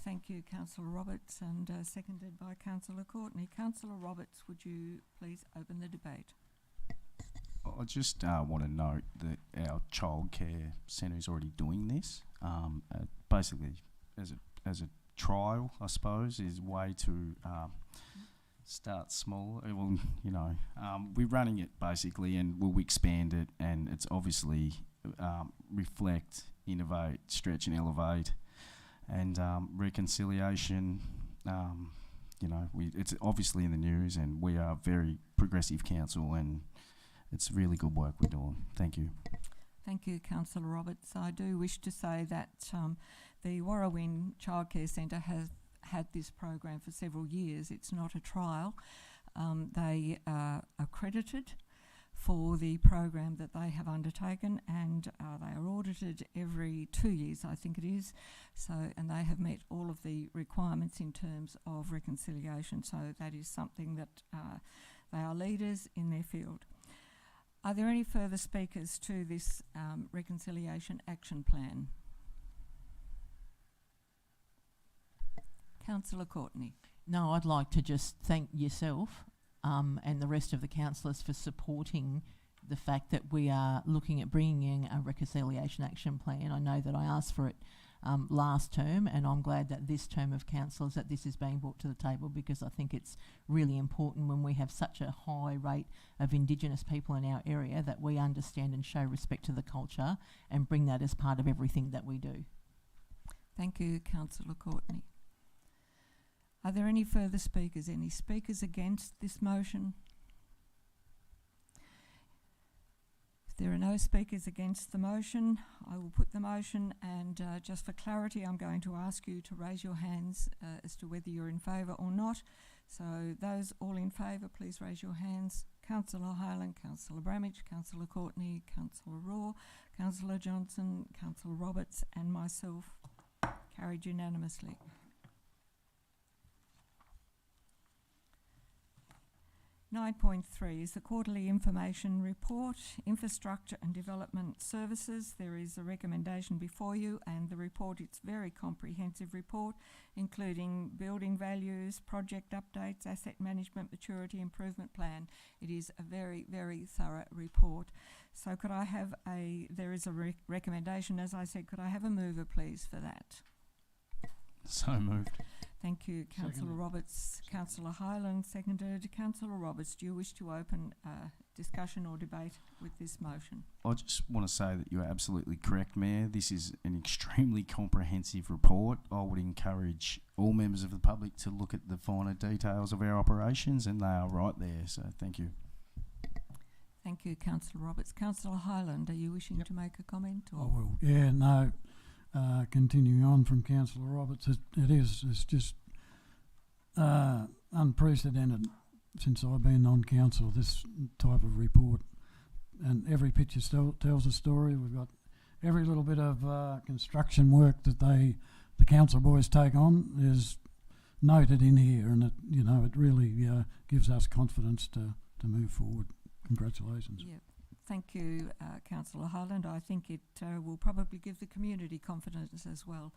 Thank you, Councillor Roberts, and seconded by Councillor Courtney. Councillor Roberts, would you please open the debate? I just want to note that our childcare centre is already doing this. Basically, as a trial, I suppose, is way to start small. Well, you know, we're running it basically, and we'll expand it, and it's obviously reflect, innovate, stretch, and elevate, and reconciliation. You know, it's obviously in the news, and we are a very progressive council, and it's really good work we're doing. Thank you. Thank you, Councillor Roberts. I do wish to say that the Waratah Wynyard Childcare Centre has had this program for several years. It's not a trial. They are accredited for the program that they have undertaken, and they are audited every 2 years, I think it is. So, and they have met all of the requirements in terms of reconciliation. So that is something that they are leaders in their field. Are there any further speakers to this Reconciliation Action Plan? Councillor Courtney. No, I'd like to just thank yourself and the rest of the councillors for supporting the fact that we are looking at bringing in a Reconciliation Action Plan. I know that I asked for it last term, and I'm glad that this term of councillors that this is being brought to the table, because I think it's really important when we have such a high rate of Indigenous people in our area that we understand and show respect to the culture and bring that as part of everything that we do. Thank you, Councillor Courtney. Are there any further speakers? Any speakers against this motion? If there are no speakers against the motion, I will put the motion, and just for clarity, I'm going to ask you to raise your hands as to whether you're in favour or not. So those all in favour, please raise your hands. Councillor Hyland, Councillor Bramage, Councillor Courtney, Councillor Raw, Councillor Johnson, Councillor Roberts and myself. Carried unanimously. 9.3 is the Quarterly Information Report, Infrastructure and Development Services. There is a recommendation before you, and the report, it's a very comprehensive report, including building values, project updates, asset management, maturity improvement plan. It is a very, very thorough report. So could I have there is a recommendation, as I said, could I have a mover please for that? So moved. Thank you, Councillor Roberts. Councillor Hyland, seconded. Councillor Roberts, do you wish to open discussion or debate with this motion? I just want to say that you're absolutely correct, Mayor. This is an extremely comprehensive report. I would encourage all members of the public to look at the finer details of our operations, and they are right there. So thank you. Thank you, Councillor Roberts. Councillor Hyland, are you wishing to make a comment? Or? I will. Yeah, no. Continuing on from Councillor Roberts, it's just unprecedented since I've been on council, this type of report, and every picture tells a story. We've got every little bit of construction work that the council boys take on is noted in here, and it really gives us confidence to move forward. Congratulations. Yep. Thank you, Councillor Hyland. I think it will probably give the community confidence as well.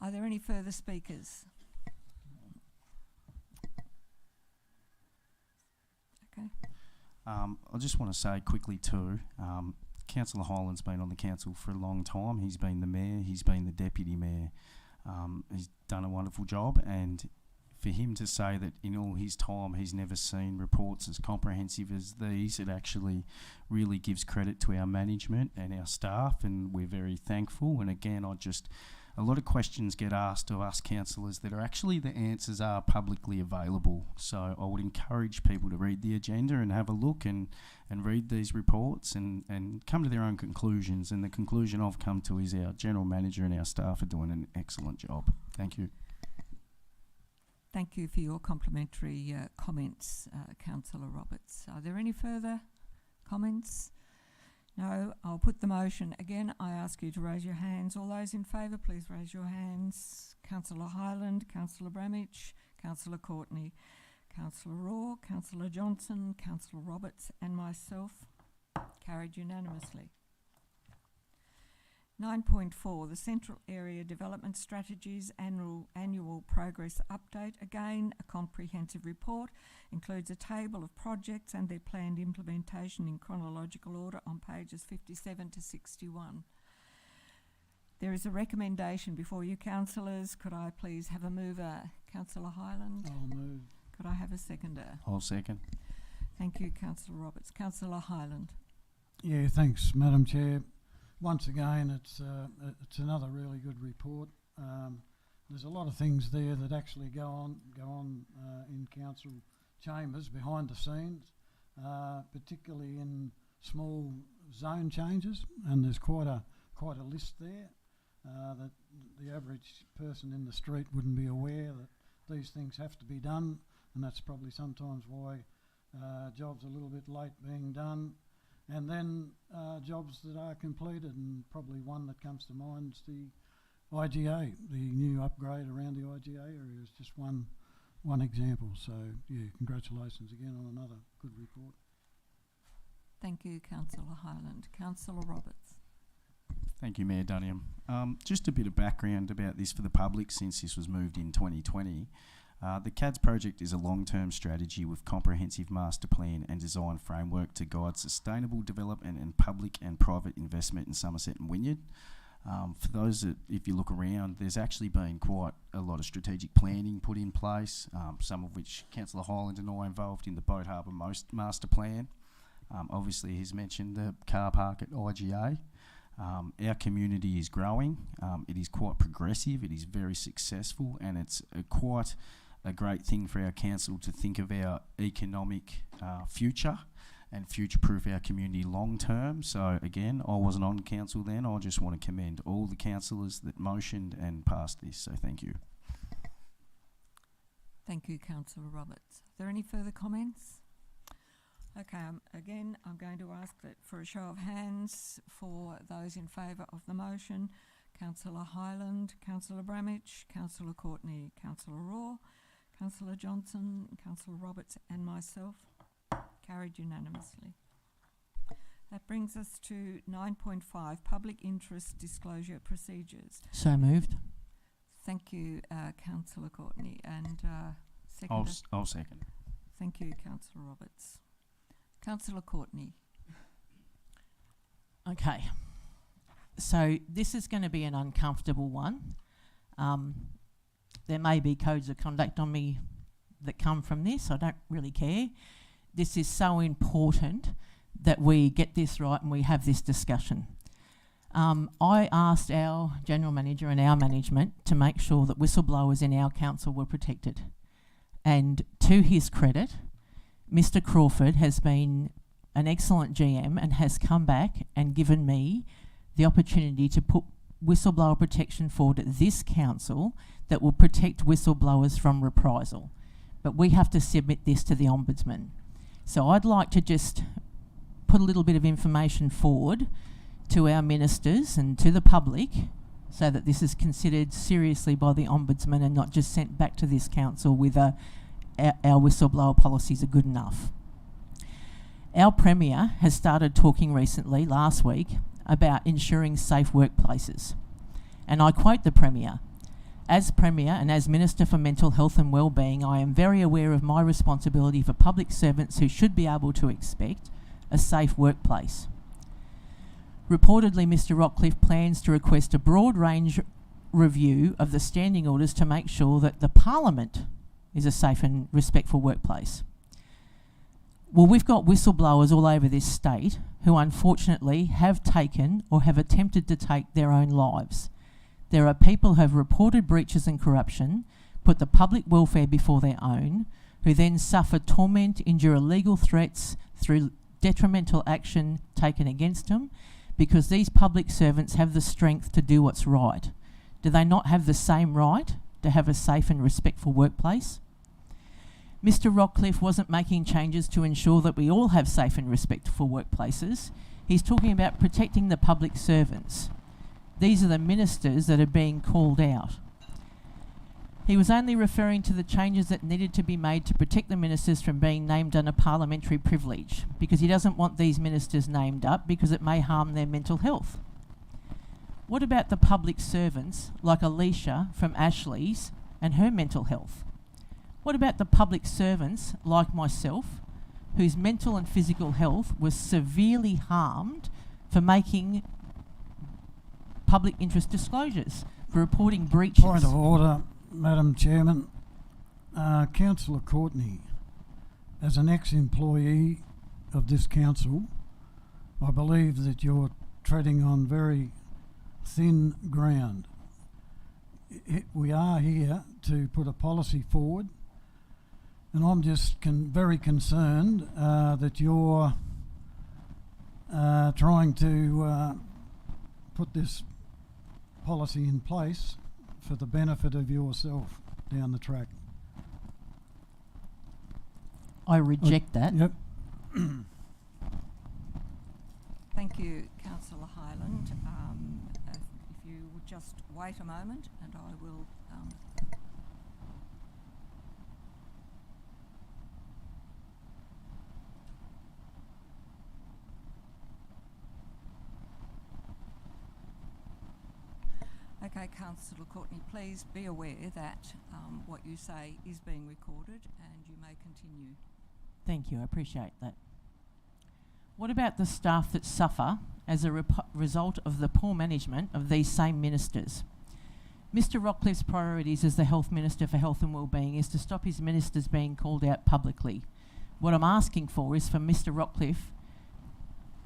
Are there any further speakers? Okay. I just want to say quickly too, Councillor Hyland's been on the council for a long time. He's been the mayor, he's been the deputy mayor. He's done a wonderful job, and for him to say that in all his time he's never seen reports as comprehensive as these, it actually really gives credit to our management and our staff, and we're very thankful. And again, I just a lot of questions get asked of us councillors that are actually the answers are publicly available. So I would encourage people to read the agenda and have a look and read these reports and come to their own conclusions. And the conclusion I've come to is our General Manager and our staff are doing an excellent job. Thank you. Thank you for your complimentary comments, Councillor Roberts. Are there any further comments? No, I'll put the motion. Again, I ask you to raise your hands. All those in favour, please raise your hands. Councillor Hyland, Councillor Bramich, Councillor Courtney, Councillor Raw, Councillor Johnson, Councillor Roberts and myself. Carried unanimously. 9.4, the Central Area Development Strategies Annual Progress Update. Again, a comprehensive report, includes a table of projects and their planned implementation in chronological order on pages 57 to 61. There is a recommendation before you, councillors. Could I please have a mover? Councillor Hyland? I'll move. Could I have a seconder? I'll second. Thank you, Councillor Roberts. Councillor Hyland. Yeah, thanks, Madam Chair. Once again, it's another really good report. There's a lot of things there that actually go on in council chambers behind the scenes, particularly in small zone changes, and there's quite a list there that the average person in the street wouldn't be aware that these things have to be done, and that's probably sometimes why jobs are a little bit late being done. And then jobs that are completed, and probably one that comes to mind is the IGA. The new upgrade around the IGA area is just one example. So, yeah, congratulations again on another good report. Thank you, Councillor Hyland. Councillor Roberts. Thank you, Mayor Dunham. Just a bit of background about this for the public since this was moved in 2020. The CADS project is a long-term strategy with comprehensive master plan and design framework to guide sustainable development and public and private investment in Somerset and Wynyard. For those that, if you look around, there's actually been quite a lot of strategic planning put in place, some of which Councillor Hyland and I are involved in the Boat Harbour master plan. Obviously, he's mentioned the car park at IGA. Our community is growing. It is quite progressive. It is very successful, and it's quite a great thing for our council to think of our economic future and future-proof our community long term. So again, I wasn't on council then. I just want to commend all the councillors that motioned and passed this. So thank you. Thank you, Councillor Roberts. Are there any further comments? Okay, again, I'm going to ask that for a show of hands for those in favour of the motion. Councillor Hyland, Councillor Bramich, Councillor Courtney, Councillor Raw, Councillor Johnson, Councillor Roberts and myself. Carried unanimously. That brings us to 9.5, Public Interest Disclosure Procedures. So moved. Thank you, Councillor Courtney. And seconder? I'll second. Thank you, Councillor Roberts. Councillor Courtney. Okay. So this is going to be an uncomfortable one. There may be codes of conduct on me that come from this. I don't really care. This is so important that we get this right and we have this discussion. I asked our General Manager and our management to make sure that whistleblowers in our council were protected. And to his credit, Mr. Crawford has been an excellent GM and has come back and given me the opportunity to put whistleblower protection forward at this council that will protect whistleblowers from reprisal. But we have to submit this to the Ombudsman. So I'd like to just put a little bit of information forward to our ministers and to the public so that this is considered seriously by the Ombudsman and not just sent back to this council with our whistleblower policies are good enough. Our Premier has started talking recently, last week, about ensuring safe workplaces. And I quote the Premier, "As Premier and as Minister for Mental Health and Wellbeing, I am very aware of my responsibility for public servants who should be able to expect a safe workplace." Reportedly, Mr. Rockcliffe plans to request a broad range review of the standing orders to make sure that the Parliament is a safe and respectful workplace. Well, we've got whistleblowers all over this state who unfortunately have taken or have attempted to take their own lives. There are people who have reported breaches and corruption, put the public welfare before their own, who then suffer torment, endure illegal threats through detrimental action taken against them, because these public servants have the strength to do what's right. Do they not have the same right to have a safe and respectful workplace? Mr. Rockcliffe wasn't making changes to ensure that we all have safe and respectful workplaces. He's talking about protecting the public servants. These are the ministers that are being called out. He was only referring to the changes that needed to be made to protect the ministers from being named under parliamentary privilege, because he doesn't want these ministers named up because it may harm their mental health. What about the public servants like Alicia from Ashley's and her mental health? What about the public servants like myself, whose mental and physical health was severely harmed for making public interest disclosures, for reporting breaches? Point of order, Madam Chairman. Councillor Courtney, as an ex-employee of this council, I believe that you're treading on very thin ground. We are here to put a policy forward, and I'm just very concerned that you're trying to put this policy in place for the benefit of yourself down the track. I reject that. Yep. Thank you, Councillor Hyland. If you would just wait a moment and I will... Okay, Councillor Courtney, please be aware that what you say is being recorded and you may continue. Thank you, I appreciate that. What about the staff that suffer as a result of the poor management of these same ministers? Mr. Rockcliffe's priorities as the Health Minister for Health and Wellbeing is to stop his ministers being called out publicly. What I'm asking for is for Mr. Rockcliffe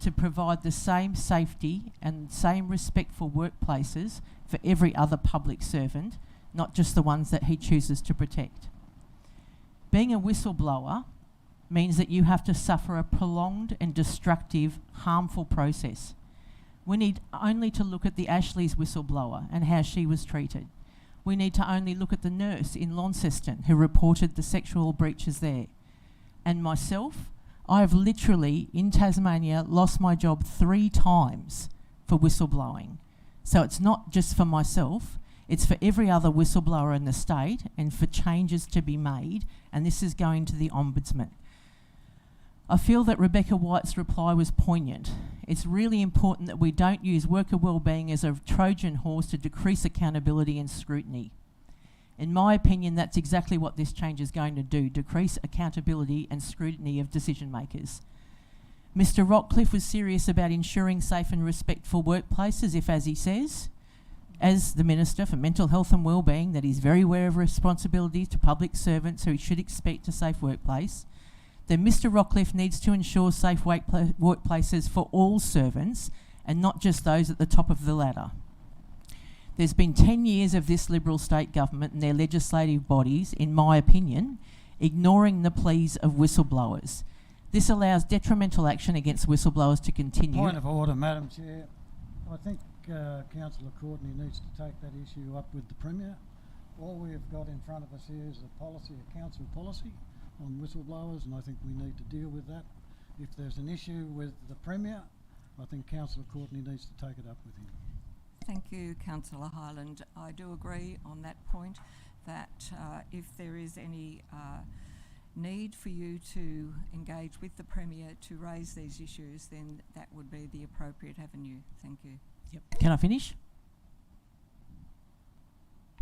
to provide the same safety and same respectful workplaces for every other public servant, not just the ones that he chooses to protect. Being a whistleblower means that you have to suffer a prolonged and destructive, harmful process. We need only to look at the Ashley's whistleblower and how she was treated. We need to only look at the nurse in Launceston who reported the sexual breaches there. And myself, I have literally, in Tasmania, lost my job 3 times for whistleblowing. So it's not just for myself, it's for every other whistleblower in the state and for changes to be made, and this is going to the Ombudsman. I feel that Rebecca White's reply was poignant. It's really important that we don't use worker wellbeing as a Trojan horse to decrease accountability and scrutiny. In my opinion, that's exactly what this change is going to do, decrease accountability and scrutiny of decision makers. Mr. Rockcliffe was serious about ensuring safe and respectful workplaces if, as he says, as the Minister for Mental Health and Wellbeing, that he's very aware of responsibilities to public servants who he should expect a safe workplace, then Mr. Rockcliffe needs to ensure safe workplaces for all servants and not just those at the top of the ladder. There's been 10 years of this Liberal state government and their legislative bodies, in my opinion, ignoring the pleas of whistleblowers. This allows detrimental action against whistleblowers to continue. Point of order, Madam Chair. I think Councillor Courtney needs to take that issue up with the Premier. All we've got in front of us here is a policy, a council policy on whistleblowers, and I think we need to deal with that. If there's an issue with the Premier, I think Councillor Courtney needs to take it up with him. Thank you, Councillor Hyland. I do agree on that point that if there is any need for you to engage with the Premier to raise these issues, then that would be the appropriate avenue. Thank you. Yep. Can I finish?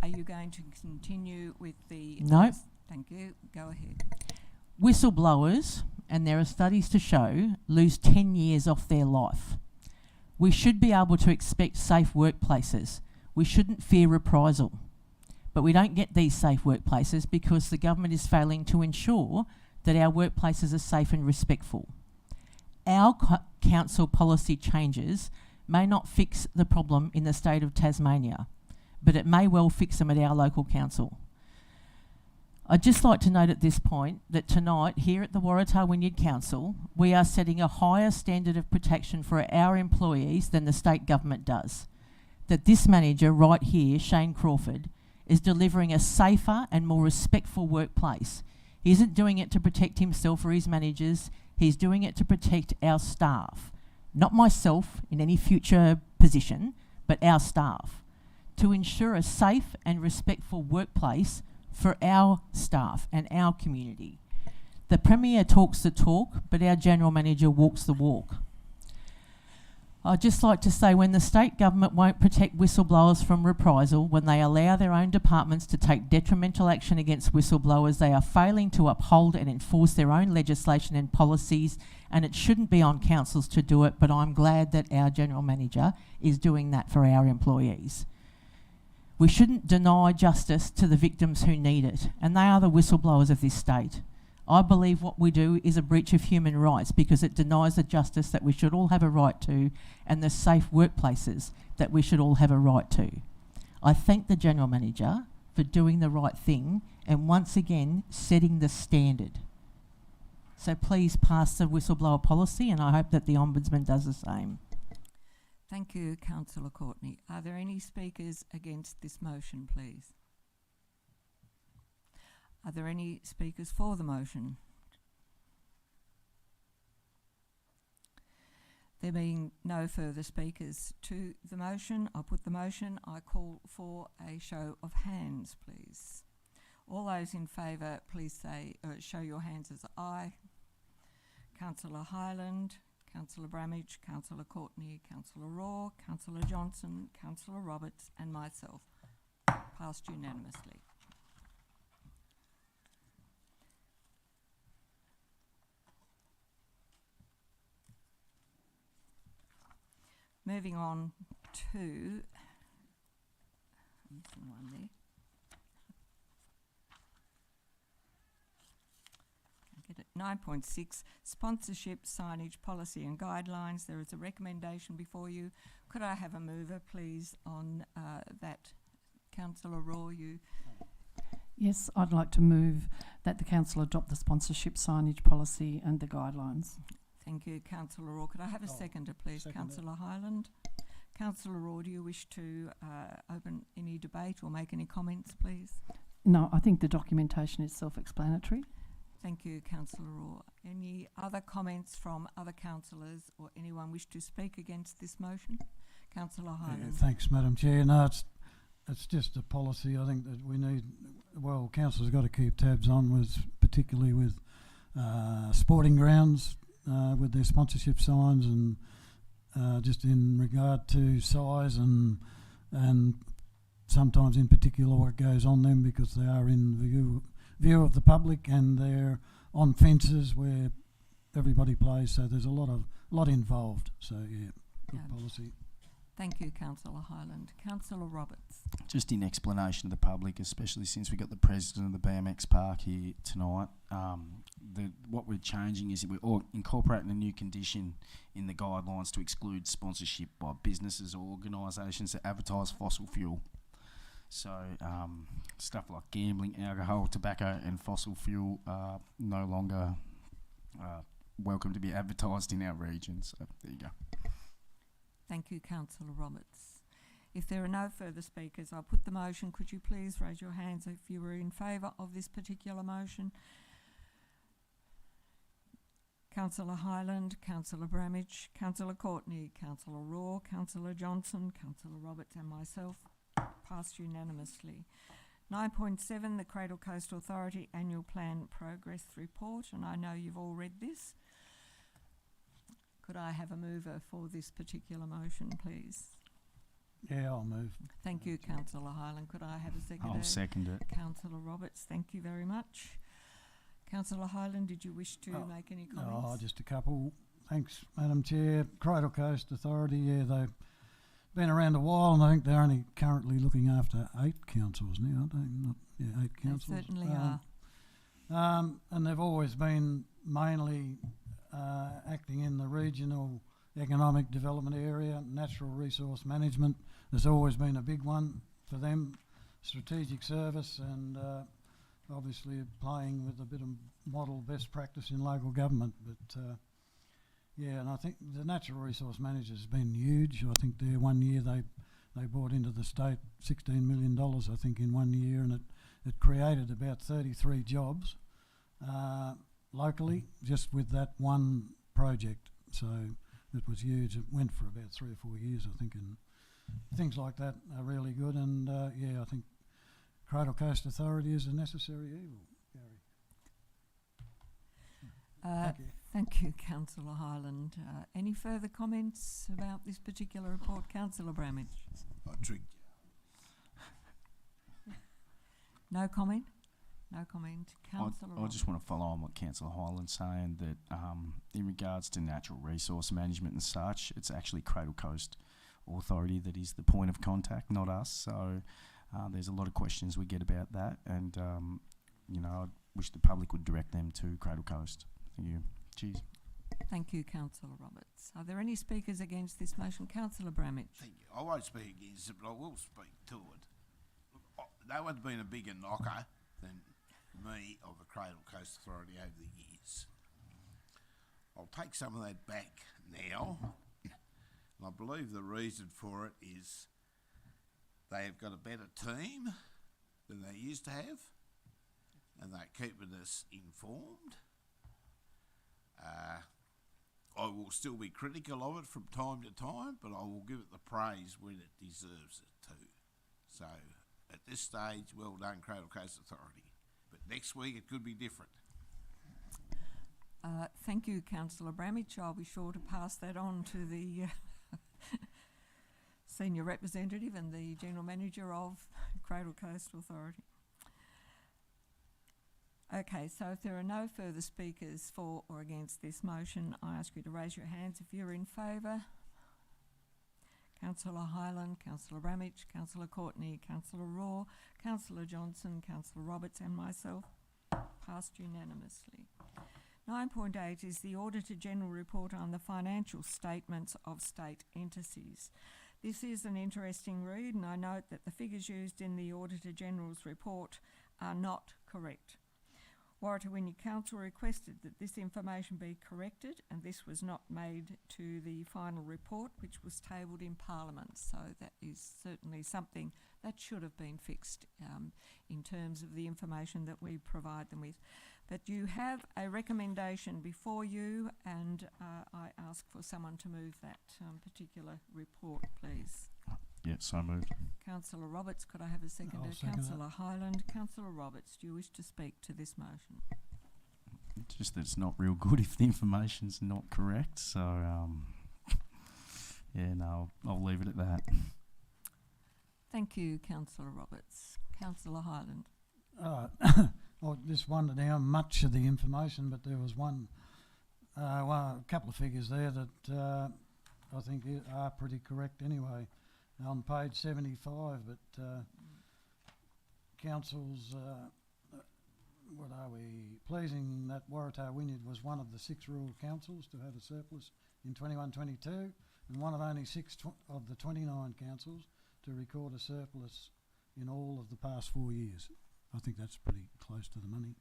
Are you going to continue with the... No. Thank you. Go ahead. Whistleblowers, and there are studies to show, lose 10 years off their life. We should be able to expect safe workplaces. We shouldn't fear reprisal. But we don't get these safe workplaces because the government is failing to ensure that our workplaces are safe and respectful. Our council policy changes may not fix the problem in the state of Tasmania, but it may well fix them at our local council. I'd just like to note at this point that tonight, here at the Waratah Wynyard Council, we are setting a higher standard of protection for our employees than the state government does. That this manager right here, Shane Crawford, is delivering a safer and more respectful workplace. He isn't doing it to protect himself or his managers, he's doing it to protect our staff. Not myself in any future position, but our staff. To ensure a safe and respectful workplace for our staff and our community. The Premier talks the talk, but our General Manager walks the walk. I'd just like to say, when the state government won't protect whistleblowers from reprisal, when they allow their own departments to take detrimental action against whistleblowers, they are failing to uphold and enforce their own legislation and policies, and it shouldn't be on councils to do it, but I'm glad that our General Manager is doing that for our employees. We shouldn't deny justice to the victims who need it, and they are the whistleblowers of this state. I believe what we do is a breach of human rights because it denies the justice that we should all have a right to and the safe workplaces that we should all have a right to. I thank the General Manager for doing the right thing and once again setting the standard. So please pass the whistleblower policy, and I hope that the Ombudsman does the same. Thank you, Councillor Courtney. Are there any speakers against this motion, please? Are there any speakers for the motion? There being no further speakers to the motion, I'll put the motion. I call for a show of hands, please. All those in favour, please say, show your hands as aye. Councillor Hyland, Councillor Bramage, Councillor Courtney, Councillor Raw, Councillor Johnson, Councillor Roberts and myself. Passed unanimously. Moving on to, I'm missing one there. Get it. 9.6, sponsorship, signage, policy and guidelines. There is a recommendation before you. Could I have a mover, please, on that? Councillor Raw, you. Yes, I'd like to move that the council adopt the sponsorship, signage, policy and the guidelines. Thank you, Councillor Raw. Could I have a seconder, please? Councillor Hyland. Councillor Raw, do you wish to open any debate or make any comments, please? No, I think the documentation is self-explanatory. Thank you, Councillor Raw. Any other comments from other councillors or anyone wish to speak against this motion? Councillor Hyland. Yeah, thanks, Madam Chair. No, it's just a policy I think that we need. Well, council's got to keep tabs on, particularly with sporting grounds, with their sponsorship signs, and just in regard to size and sometimes in particular what goes on them, because they are in view of the public and they're on fences where everybody plays, so there's a lot involved. So yeah, good policy. Thank you, Councillor Hyland. Councillor Roberts. Just in explanation to the public, especially since we got the president of the BMX park here tonight, what we're changing is we're incorporating a new condition in the guidelines to exclude sponsorship by businesses or organisations that advertise fossil fuel. So stuff like gambling, alcohol, tobacco and fossil fuel are no longer welcome to be advertised in our region. So there you go. Thank you, Councillor Roberts. If there are no further speakers, I'll put the motion. Could you please raise your hands if you were in favour of this particular motion? Councillor Hyland, Councillor Bramage, Councillor Courtney, Councillor Raw, Councillor Johnson, Councillor Roberts and myself. Passed unanimously. 9.7, the Cradle Coast Authority Annual Plan Progress Report, and I know you've all read this. Could I have a mover for this particular motion, please? Yeah, I'll move. Thank you, Councillor Hyland. Could I have a seconder? I'll second it. Councillor Roberts, thank you very much. Councillor Hyland, did you wish to make any comments? Oh, just a couple. Thanks, Madam Chair. Cradle Coast Authority, yeah, they've been around a while, and I think they're only currently looking after 8 councils now, aren't they? 8 councils. They certainly are. And they've always been mainly acting in the regional economic development area. Natural resource management has always been a big one for them, strategic service, and obviously playing with a bit of model best practice in local government. But yeah, and I think the natural resource manager's been huge. I think there 1 year they brought into the state $16 million, I think, in 1 year, and it created about 33 jobs locally just with that one project. So it was huge. It went for about 3 or 4 years, I think, and things like that are really good. And yeah, I think Cradle Coast Authority is a necessary evil, Gary. Thank you. Thank you, Councillor Hyland. Any further comments about this particular report? Councillor Bramage. I tricked you. No comment? No comment. Councillor I just want to follow on what Councillor Hyland's saying, that in regards to natural resource management and such, it's actually Cradle Coast Authority that is the point of contact, not us. So there's a lot of questions we get about that, and you know, I wish the public would direct them to Cradle Coast. Thank you. Cheers. Thank you, Councillor Roberts. Are there any speakers against this motion? Councillor Bramage. Thank you. I won't speak against it, but I will speak to it. No one's been a bigger knocker than me of the Cradle Coast Authority over the years. I'll take some of that back now. And I believe the reason for it is they have got a better team than they used to have, and they're keeping us informed. I will still be critical of it from time to time, but I will give it the praise when it deserves it too. So at this stage, well done, Cradle Coast Authority. But next week it could be different. Thank you, Councillor Bramage. I'll be sure to pass that on to the Senior Representative and the General Manager of Cradle Coast Authority. Okay, so if there are no further speakers for or against this motion, I ask you to raise your hands if you're in favour. Councillor Hyland, Councillor Bramage, Councillor Courtney, Councillor Raw, Councillor Johnson, Councillor Roberts and myself. Passed unanimously. 9.8 is the Auditor General Report on the financial statements of state entities. This is an interesting read, and I note that the figures used in the Auditor General's report are not correct. Waratah Wynyard Council requested that this information be corrected, and this was not made to the final report, which was tabled in Parliament. So that is certainly something that should have been fixed in terms of the information that we provide them with. But you have a recommendation before you, and I ask for someone to move that particular report, please. Yeah, so moved. Councillor Roberts, could I have a seconder? I'll second Councillor Hyland. Councillor Roberts, do you wish to speak to this motion? Just that it's not real good if the information's not correct. So, yeah, no, I'll leave it at that. Thank you, Councillor Roberts. Councillor Hyland. I just wondered how much of the information, but there was a couple of figures there that I think are pretty correct anyway. On page 75, but councils, what are we, pleasing that Waratah Wynyard was one of the 6 rural councils to have a surplus in 21-22, and one of only 6 of the 29 councils to record a surplus in all of the past 4 years. I think that's pretty close to the money.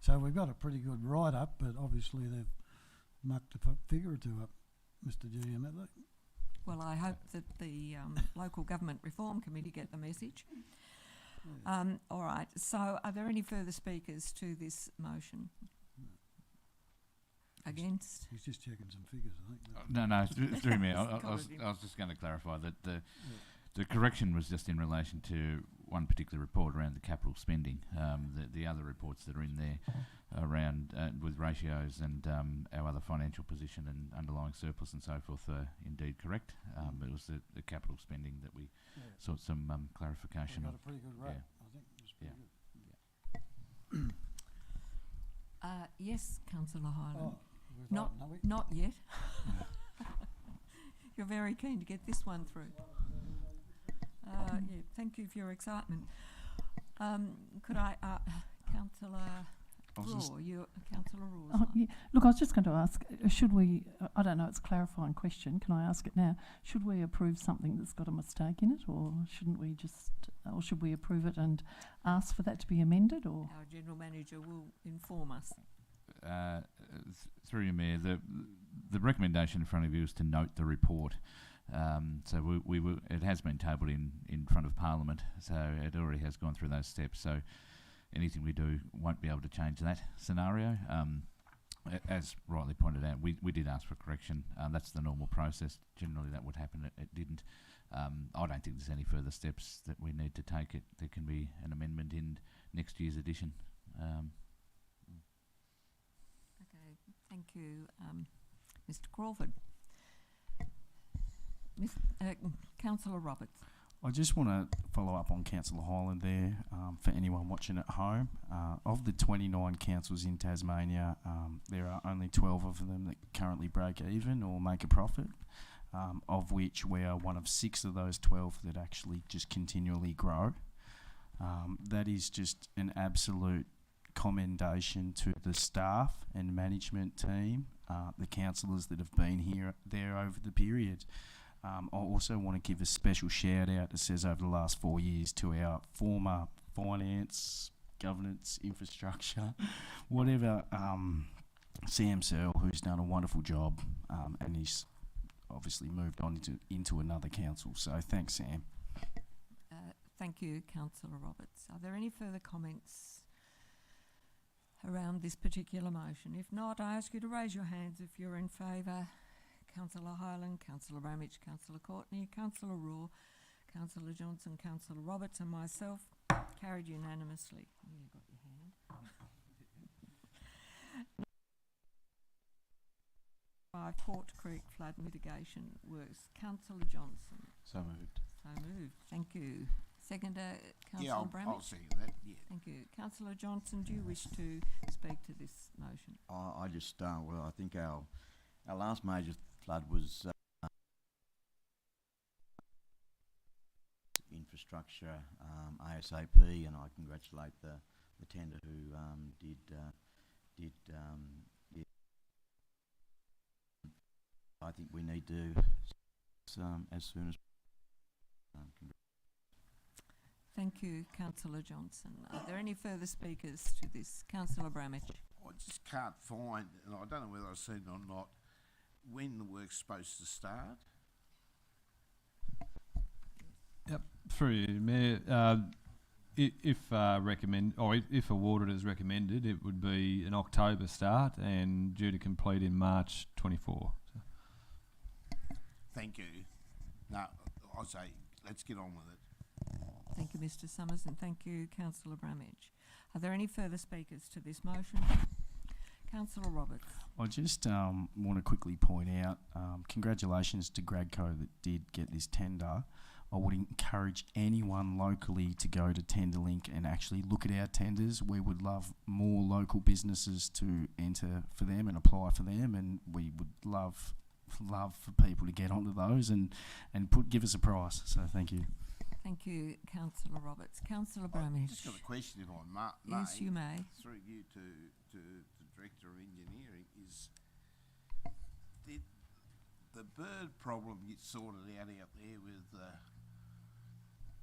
So we've got a pretty good write-up, but obviously they've mucked a figure or two up, Mr. GM, have they? Well, I hope that the Local Government Reform Committee get the message. Yeah. All right, so are there any further speakers to this motion? Against? He's just checking some figures, I think. No, through me. I was just going to clarify that the correction was just in relation to one particular report around the capital spending. The other reports that are in there around with ratios and our other financial position and underlying surplus and so forth are indeed correct. It was the capital spending that we sought some clarification We on. got a pretty good rate, Yeah. I think it was pretty good. Yes, Councillor Hyland. We've Not, voted, have we? not yet. You're very keen to get this one through. Yeah, thank you for your excitement. Could I, Councillor Councillor Raw. Oh, yeah. Look, I was just going to ask, should we, I don't know, it's a clarifying question, can I ask it now? Should we approve something that's got a mistake in it, or shouldn't we just, or should we approve it and ask for that to be amended, or? Our General Manager will inform us. Through you, Mayor, the recommendation in front of you is to note the report. So it has been tabled in front of Parliament, so it already has gone through those steps. So anything we do won't be able to change that scenario. As rightly pointed out, we did ask for correction. That's the normal process. Generally, that would happen. It didn't. I don't think there's any further steps that we need to take. There can be an amendment in next year's edition. Okay, thank you, Mr. Crawford. Councillor Roberts. I just want to follow up on Councillor Hyland there, for anyone watching at home. Of the 29 councils in Tasmania, there are only 12 of them that currently break even or make a profit, of which we are one of 6 of those 12 that actually just continually grow. That is just an absolute commendation to the staff and management team, the councillors that have been there over the period. I also want to give a special shout out, it says over the last 4 years, to our former finance, governance, infrastructure, whatever, Sam Searle, who's done a wonderful job, and he's obviously moved on into another council. So thanks, Sam. Thank you, Councillor Roberts. Are there any further comments around this particular motion? If not, I ask you to raise your hands if you're in favour. Councillor Hyland, Councillor Ramage, Councillor Courtney, Councillor Raw, Councillor Johnson, Councillor Roberts and myself. Carried unanimously. You got your hand. 5 Port Creek flood mitigation works. Councillor Johnson. So moved. So moved. Thank you. Seconder, Councillor Yeah, Bramage. I'll second that, yeah. Thank you. Councillor Johnson, do you wish to speak to this motion? I just, well, I think our last major flood was infrastructure, ASAP, and I congratulate the tender who did. I think we need to as soon as. Thank you, Councillor Johnson. Are there any further speakers to this? Councillor Bramage. I just can't find, and I don't know whether I've seen it or not, when the work's supposed to start. Yep, through you, Mayor. If awarded as recommended, it would be an October start and due to complete in March 24. So. Thank you. No, I say let's get on with it. Thank you, Mr. Summers, and thank you, Councillor Bramage. Are there any further speakers to this motion? Councillor Roberts. I just want to quickly point out, congratulations to Gradco that did get this tender. I would encourage anyone locally to go to Tenderlink and actually look at our tenders. We would love more local businesses to enter for them and apply for them, and we would love for people to get onto those and give us a price. So thank you. Thank you, Councillor Roberts. Councillor Bramage. I've just got a question, if I may. Yes, you may. Through you to the Director of Engineering, is did the bird problem get sorted out there with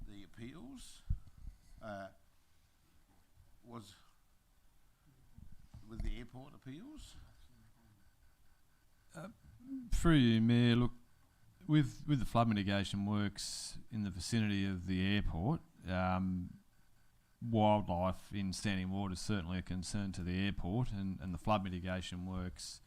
the appeals? Was with the airport appeals? Through you, Mayor, look, with the flood mitigation works in the vicinity of the airport, wildlife in standing water is certainly a concern to the airport, and the flood mitigation works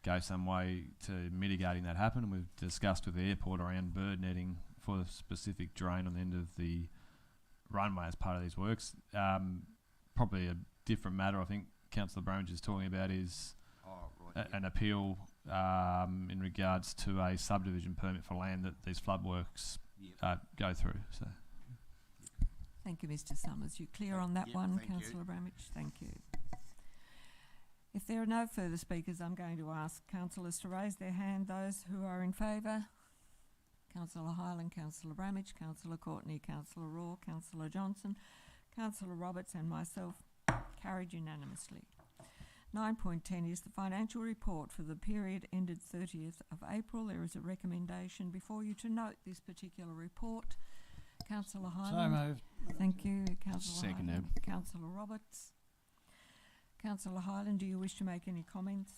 go some way to mitigating that happen. And we've discussed with the airport around bird netting for the specific drain on the end of the runway as part of these works. Probably a different matter I think Councillor Bramage is talking about is an appeal in regards to a subdivision permit for land that these flood works go through. So. Thank you, Mr. Summers. You clear on that one, Councillor Bramage? Thank you. If there are no further speakers, I'm going to ask councillors to raise their hand. Those who are in favour: Councillor Hyland, Councillor Bramage, Councillor Courtney, Councillor Raw, Councillor Johnson, Councillor Roberts and myself. Carried unanimously. 9.10 is the financial report for the period ended 30th of April. There is a recommendation before you to note this particular report. Councillor Hyland. So moved. Thank you, Councillor Seconded. Hyland. Councillor Roberts. Councillor Hyland, do you wish to make any comments?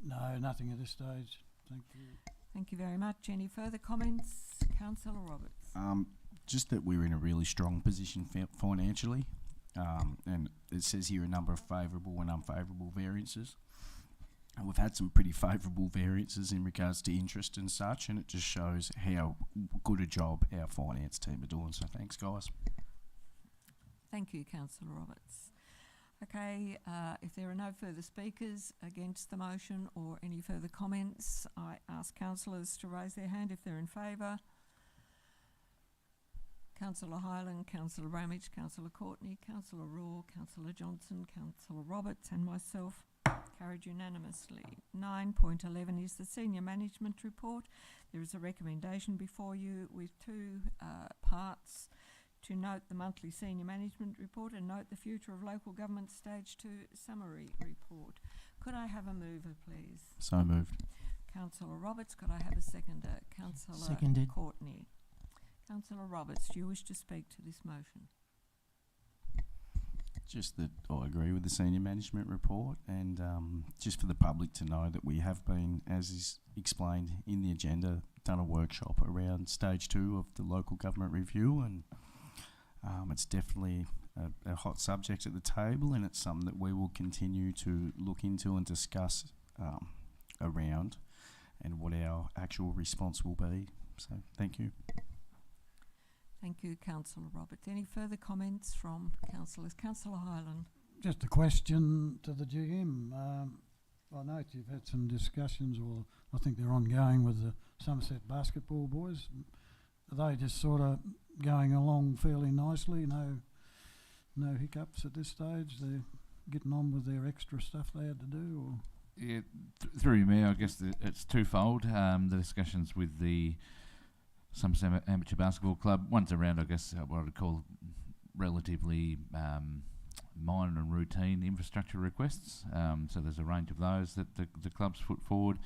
No, nothing at this stage. Thank you. Thank you very much. Any further comments? Councillor Roberts. Just that we're in a really strong position financially, and it says here a number of favourable and unfavourable variances. And we've had some pretty favourable variances in regards to interest and such, and it just shows how good a job our finance team are doing. So thanks, guys. Thank you, Councillor Roberts. Okay, if there are no further speakers against the motion or any further comments, I ask councillors to raise their hand if they're in favour. Councillor Hyland, Councillor Ramage, Councillor Courtney, Councillor Raw, Councillor Johnson, Councillor Roberts and myself. Carried unanimously. 9.11 is the Senior Management Report. There is a recommendation before you with two parts. To note the monthly Senior Management Report and note the Future of Local Government Stage 2 Summary Report. Could I have a mover, please? So moved. Councillor Roberts, could I have a seconder? Councillor Seconded. Courtney. Councillor Roberts, do you wish to speak to this motion? Just that I agree with the Senior Management Report, and just for the public to know that we have been, as is explained in the agenda, done a workshop around Stage 2 of the Local Government Review, and it's definitely a hot subject at the table, and it's something that we will continue to look into and discuss around, and what our actual response will be. So thank you. Thank you, Councillor Roberts. Any further comments from councillors? Councillor Hyland. Just a question to the GM. I note you've had some discussions, or I think they're ongoing, with the Somerset basketball boys. Are they just sort of going along fairly nicely? No hiccups at this stage? They're getting on with their extra stuff they had to do? Or? Yeah, through you, Mayor, I guess it's twofold. The discussions with the Somerset Amateur Basketball Club, one's around, I guess, what I'd call relatively minor and routine infrastructure requests. So there's a range of those that the club's put forward,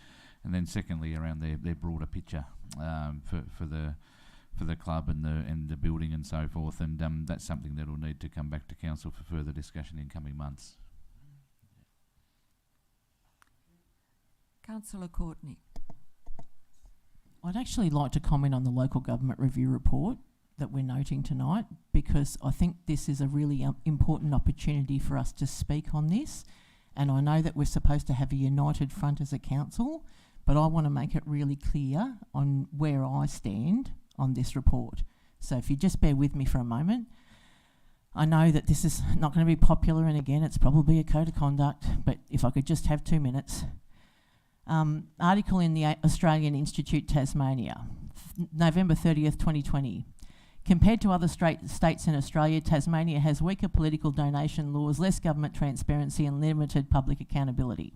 and then secondly around their broader picture for the club and the building and so forth, and that's something that will need to come back to council for further discussion in coming months. Councillor Courtney. I'd actually like to comment on the Local Government Review Report that we're noting tonight, because I think this is a really important opportunity for us to speak on this, and I know that we're supposed to have a united front as a council, but I want to make it really clear on where I stand on this report. So if you just bear with me for a moment. I know that this is not going to be popular, and again, it's probably a code of conduct, but if I could just have 2 minutes. Article in the Australian Institute Tasmania, November 30th, 2020. Compared to other states in Australia, Tasmania has weaker political donation laws, less government transparency and limited public accountability.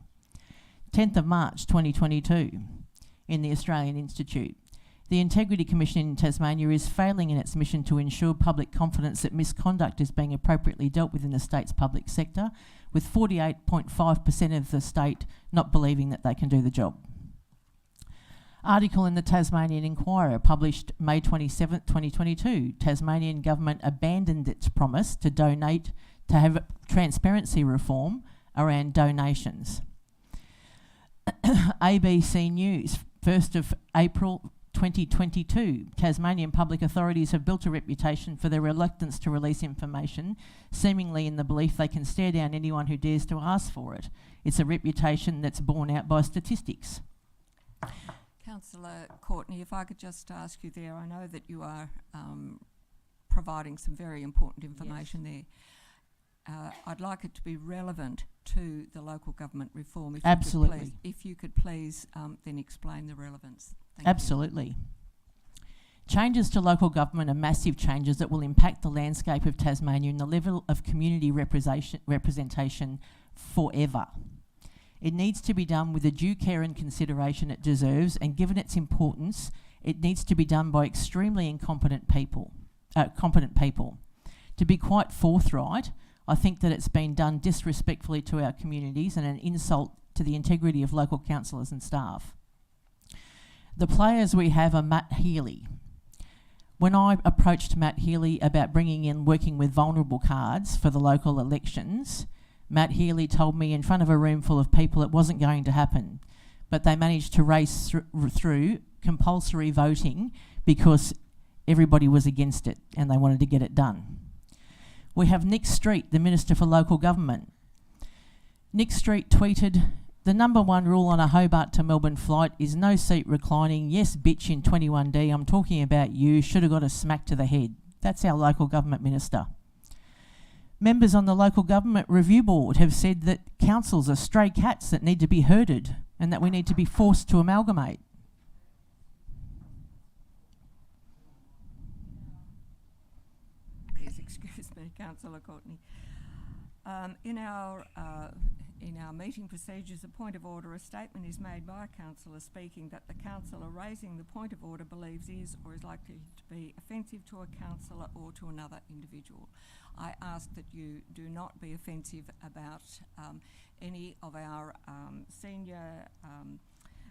10th of March 2022, in the Australian Institute. The Integrity Commission in Tasmania is failing in its mission to ensure public confidence that misconduct is being appropriately dealt with in the state's public sector, with 48.5% of the state not believing that they can do the job. Article in the Tasmanian Inquirer, published May 27th, 2022. Tasmanian government abandoned its promise to have transparency reform around donations. ABC News, 1st of April 2022. Tasmanian public authorities have built a reputation for their reluctance to release information, seemingly in the belief they can stare down anyone who dares to ask for it. It's a reputation that's borne out by statistics. Councillor Courtney, if I could just ask you there, I know that you are providing some very important information there. I'd like it to be relevant to the local government reform. If Absolutely. If you could please then explain the relevance. Thank Absolutely. You. Changes to local government are massive changes that will impact the landscape of Tasmania and the level of community representation forever. It needs to be done with the due care and consideration it deserves, and given its importance, it needs to be done by extremely incompetent competent people. To be quite forthright, I think that it's been done disrespectfully to our communities and an insult to the integrity of local councillors and staff. The players we have are Matt Healy. When I approached Matt Healy about bringing in working with vulnerable cards for the local elections, Matt Healy told me in front of a room full of people it wasn't going to happen, but they managed to race through compulsory voting because everybody was against it and they wanted to get it done. We have Nick Street, the Minister for Local Government. Nick Street tweeted, "The number one rule on a Hobart to Melbourne flight is no seat reclining. Yes, bitch, in 21D, I'm talking about you. Should have got a smack to the head." That's our local government minister. Members on the Local Government Review Board have said that councils are stray cats that need to be herded and that we need to be forced to amalgamate. Please excuse me, Councillor Courtney. In our meeting procedures, a point of order, a statement is made by a councillor speaking that the councillor raising the point of order believes is or is likely to be offensive to a councillor or to another individual. I ask that you do not be offensive about any of our senior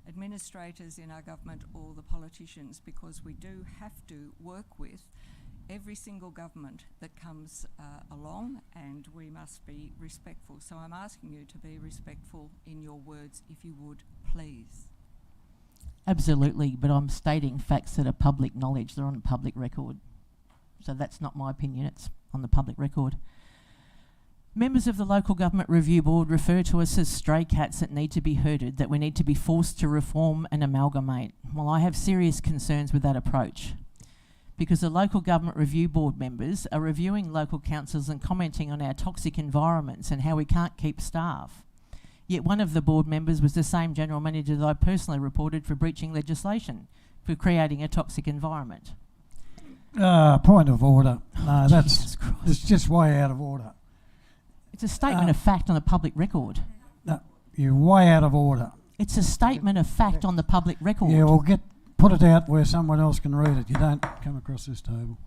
administrators in our government or the politicians, because we do have to work with every single government that comes along, and we must be respectful. So I'm asking you to be respectful in your words, if you would, please. Absolutely, but I'm stating facts that are public knowledge. They're on public record. So that's not my opinion, it's on the public record. Members of the Local Government Review Board refer to us as stray cats that need to be herded, that we need to be forced to reform and amalgamate. Well, I have serious concerns with that approach, because the Local Government Review Board members are reviewing local councils and commenting on our toxic environments and how we can't keep staff. Yet one of the board members was the same general manager that I personally reported for breaching legislation, for creating a toxic environment. Point of order. No, it's just way out of order. It's a statement of fact on the public record. No, you're way out of order. It's a statement of fact on the public record. Yeah, well, put it out where someone else can read it. You don't come across this table.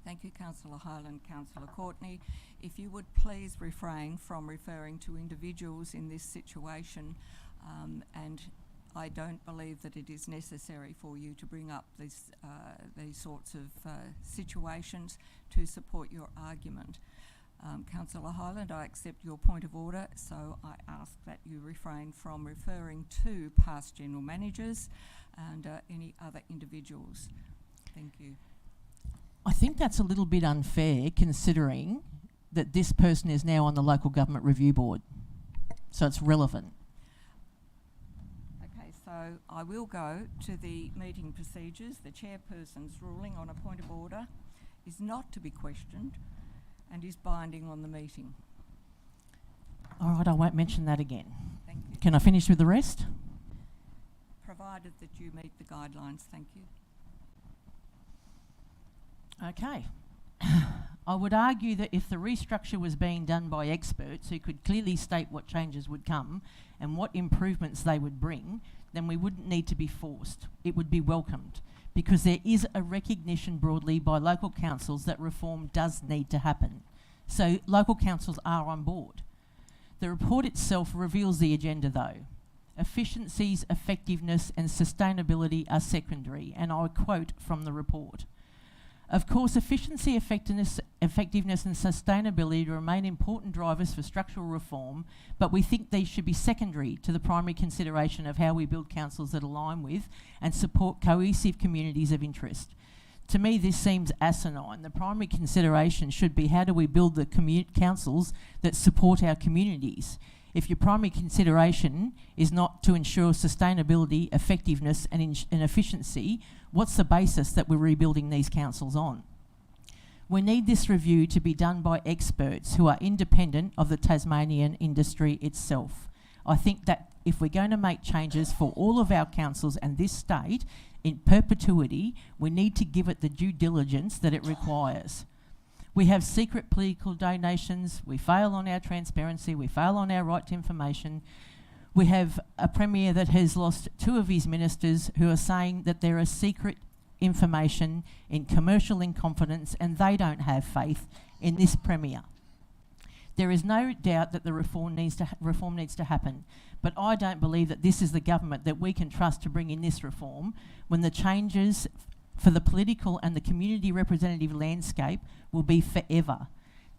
Thank you, Councillor Hyland. Councillor Courtney, if you would please refrain from referring to individuals in this situation, and I don't believe that it is necessary for you to bring up these sorts of situations to support your argument. Councillor Hyland, I accept your point of order, so I ask that you refrain from referring to past general managers and any other individuals. Thank you. I think that's a little bit unfair, considering that this person is now on the Local Government Review Board, so it's relevant. Okay, so I will go to the meeting procedures. The chairperson's ruling on a point of order is not to be questioned and is binding on the meeting. All right, I won't mention that again. Thank you. Can I finish with the rest? Provided that you meet the guidelines, thank you. Okay. I would argue that if the restructure was being done by experts who could clearly state what changes would come and what improvements they would bring, then we wouldn't need to be forced. It would be welcomed, because there is a recognition broadly by local councils that reform does need to happen. So local councils are on board. The report itself reveals the agenda though. Efficiencies, effectiveness and sustainability are secondary, and I quote from the report. Of course, efficiency, effectiveness and sustainability remain important drivers for structural reform, but we think these should be secondary to the primary consideration of how we build councils that align with and support cohesive communities of interest. To me, this seems asinine. The primary consideration should be how do we build the councils that support our communities. If your primary consideration is not to ensure sustainability, effectiveness and efficiency, what's the basis that we're rebuilding these councils on? We need this review to be done by experts who are independent of the Tasmanian industry itself. I think that if we're going to make changes for all of our councils and this state in perpetuity, we need to give it the due diligence that it requires. We have secret political donations, we fail on our transparency, we fail on our right to information. We have a Premier that has lost 2 of his ministers who are saying that there are secret information in commercial in confidence, and they don't have faith in this Premier. There is no doubt that the reform needs to happen, but I don't believe that this is the government that we can trust to bring in this reform when the changes for the political and the community representative landscape will be forever.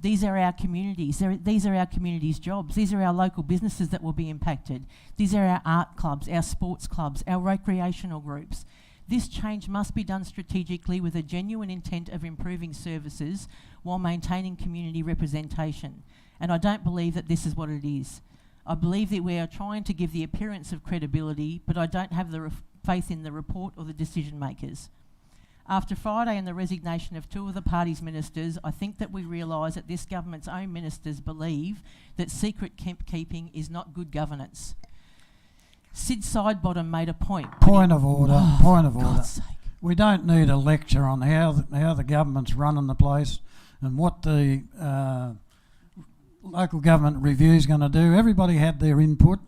These are our communities. These are our communities' jobs. These are our local businesses that will be impacted. These are our art clubs, our sports clubs, our recreational groups. This change must be done strategically with a genuine intent of improving services while maintaining community representation. And I don't believe that this is what it is. I believe that we are trying to give the appearance of credibility, but I don't have the faith in the report or the decision makers. After Friday and the resignation of two of the party's ministers, I think that we realise that this government's own ministers believe that secret keeping is not good governance. Sid Sidebottom made a point. Point of order. Point of order. God's sake. We don't need a lecture on how the government's running the place and what the local government review is going to do. Everybody had their input,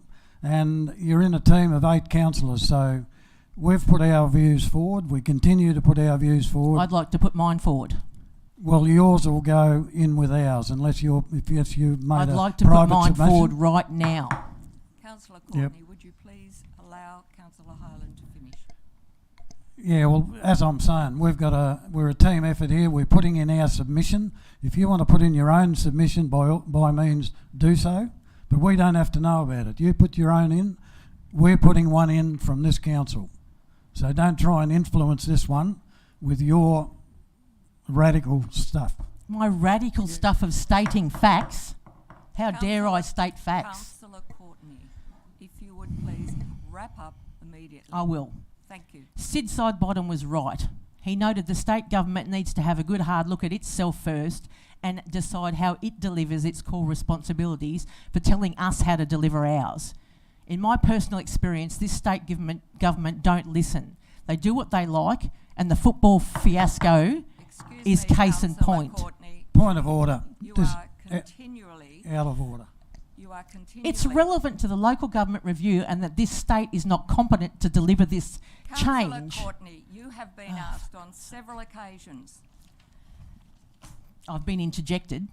and you're in a team of 8 councillors, so we've put our views forward. We continue to put our views forward. I'd like to put mine forward. Well, yours will go in with ours, unless you've made I'd a like to put private mine submission. forward right now. Councillor Courtney, would you please allow Councillor Hyland to finish? Yeah, well, as I'm saying, we're a team effort here. We're putting in our submission. If you want to put in your own submission, by means, do so. But we don't have to know about it. You put your own in. We're putting one in from this council. So don't try and influence this one with your radical stuff. My radical stuff of stating facts. How dare I state facts? Councillor Courtney, if you would please wrap up immediately. I will. Thank you. Sid Sidebottom was right. He noted the state government needs to have a good hard look at itself first and decide how it delivers its core responsibilities for telling us how to deliver ours. In my personal experience, this state government don't listen. They do what they like, and the football fiasco is case in point. Courtney, Point of order. You Just are continually out of order. You are continually. It's relevant to the local government review and that this state is not competent to deliver this Councillor change. Courtney, you have been asked on several occasions. I've been interjected.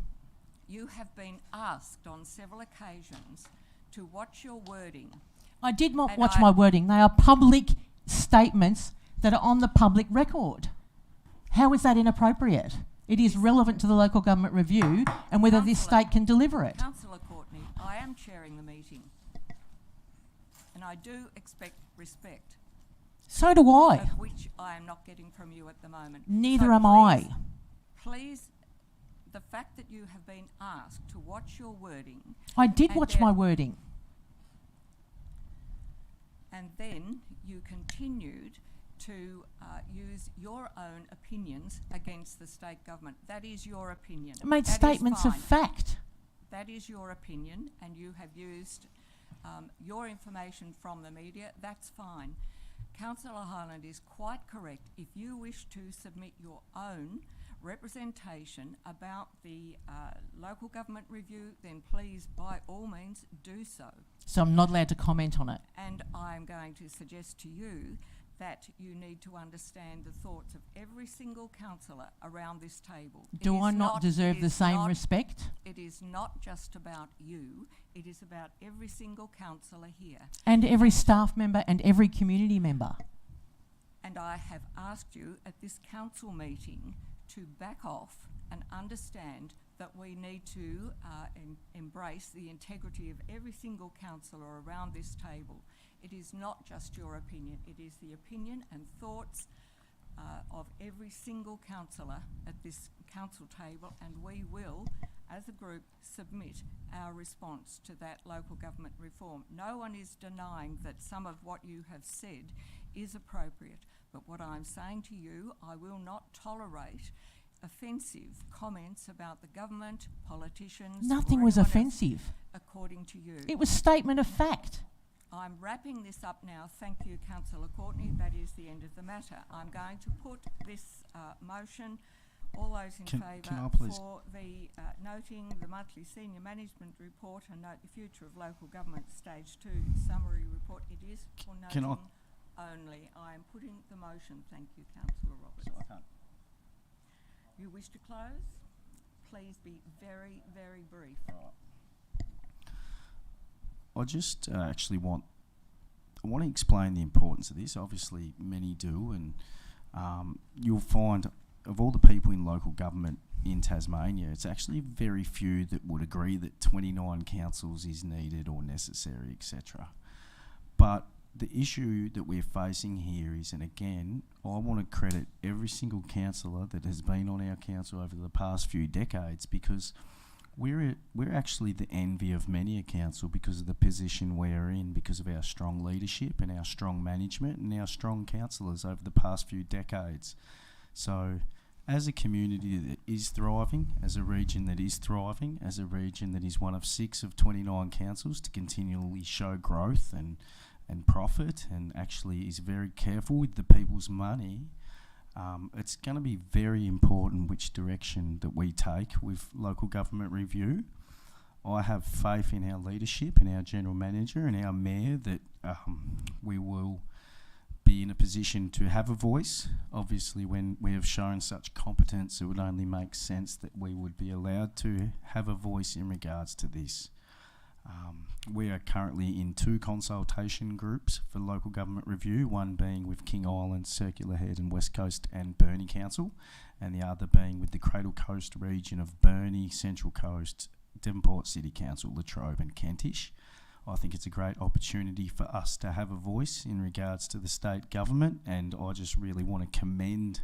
You have been asked on several occasions to watch your wording. I did not watch my wording. They are public statements that are on the public record. How is that inappropriate? It is relevant to the local government review and whether this state can deliver it. Councillor Courtney, I am chairing the meeting and I do expect respect. So do I. Of which I am not getting from you at the moment. Neither am I. Please, the fact that you have been asked to watch your wording. I did watch my wording. And then you continued to use your own opinions against the state government. That is your opinion. I made statements of fact. That is your opinion, and you have used your information from the media. That's fine. Councillor Hyland is quite correct. If you wish to submit your own representation about the local government review, then please, by all means, do so. So I'm not allowed to comment on it. And I'm going to suggest to you that you need to understand the thoughts of every single councillor around this table. Do I not deserve the same respect? It is not just about you, it is about every single councillor here. And every staff member and every community member. And I have asked you at this council meeting to back off and understand that we need to embrace the integrity of every single councillor around this table. It is not just your opinion, it is the opinion and thoughts of every single councillor at this council table, and we will, as a group, submit our response to that local government reform. No one is denying that some of what you have said is appropriate, but what I'm saying to you, I will not tolerate offensive comments about the government, politicians. Nothing was offensive. According to you. It was statement of fact. I'm wrapping this up now. Thank you, Councillor Courtney. That is the end of the matter. I'm going to put this motion. All those in favour for the noting the monthly senior management report and note the future of local government stage 2 summary report. It is for noting only. I am putting the motion. Thank you, Councillor Roberts. You wish to close? Please be very, very brief. I just actually want to explain the importance of this. Obviously, many do, and you'll find of all the people in local government in Tasmania, it's actually very few that would agree that 29 councils is needed or necessary, etc. But the issue that we're facing here is, and again, I want to credit every single councillor that has been on our council over the past few decades, because we're actually the envy of many a council because of the position we're in, because of our strong leadership and our strong management and our strong councillors over the past few decades. So as a community that is thriving, as a region that is thriving, as a region that is one of 6 of 29 councils to continually show growth and profit, and actually is very careful with the people's money, it's going to be very important which direction that we take with local government review. I have faith in our leadership, in our general manager and our mayor that we will be in a position to have a voice. Obviously, when we have shown such competence, it would only make sense that we would be allowed to have a voice in regards to this. We are currently in 2 consultation groups for local government review, one being with King Island, Circular Head and West Coast and Burnie Council, and the other being with the Cradle Coast region of Burnie, Central Coast, Devonport City Council, Latrobe and Kentish. I think it's a great opportunity for us to have a voice in regards to the state government, and I just really want to commend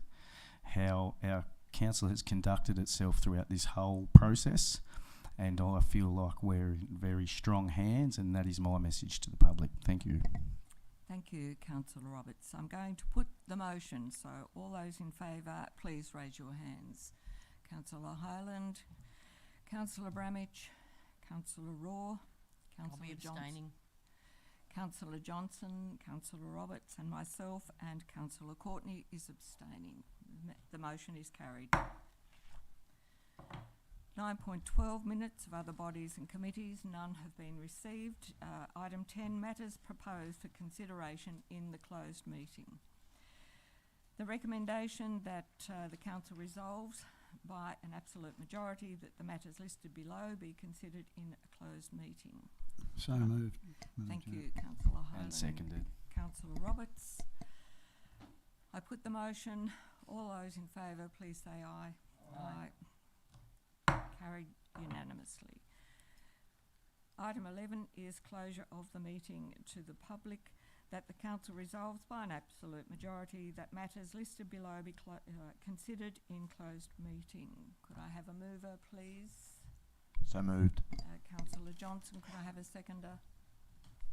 how our council has conducted itself throughout this whole process. And I feel like we're in very strong hands, and that is my message to the public. Thank you. Thank you, Councillor Roberts. I'm going to put the motion, so all those in favour, please raise your hands. Councillor Hyland, Councillor Bramich, Councillor Raw, Councillor Johnson, Councillor Johnson, Councillor Roberts and myself, and Councillor Courtney is abstaining. The motion is carried. 9.12 minutes of other bodies and committees, none have been received. Item 10, matters proposed for consideration in the closed meeting. The recommendation that the Council resolves by an absolute majority that the matters listed below be considered in a closed meeting. So moved. Thank you, Councillor Hyland. And seconded. Councillor Roberts. I put the motion. All those in favour, please say aye. Aye. Carried unanimously. Item 11 is closure of the meeting to the public, that the Council resolves by an absolute majority that matters listed below be considered in closed meeting. Could I have a mover, please? So moved. Councillor Johnson, could I have a seconder?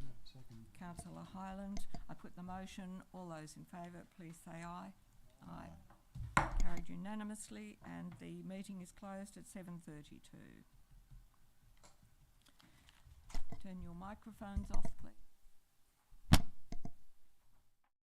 No, second. Councillor Hyland. I put the motion. All those in favour, please say aye. Aye. Carried unanimously, and the meeting is closed at 7:32. Turn your microphones off, please.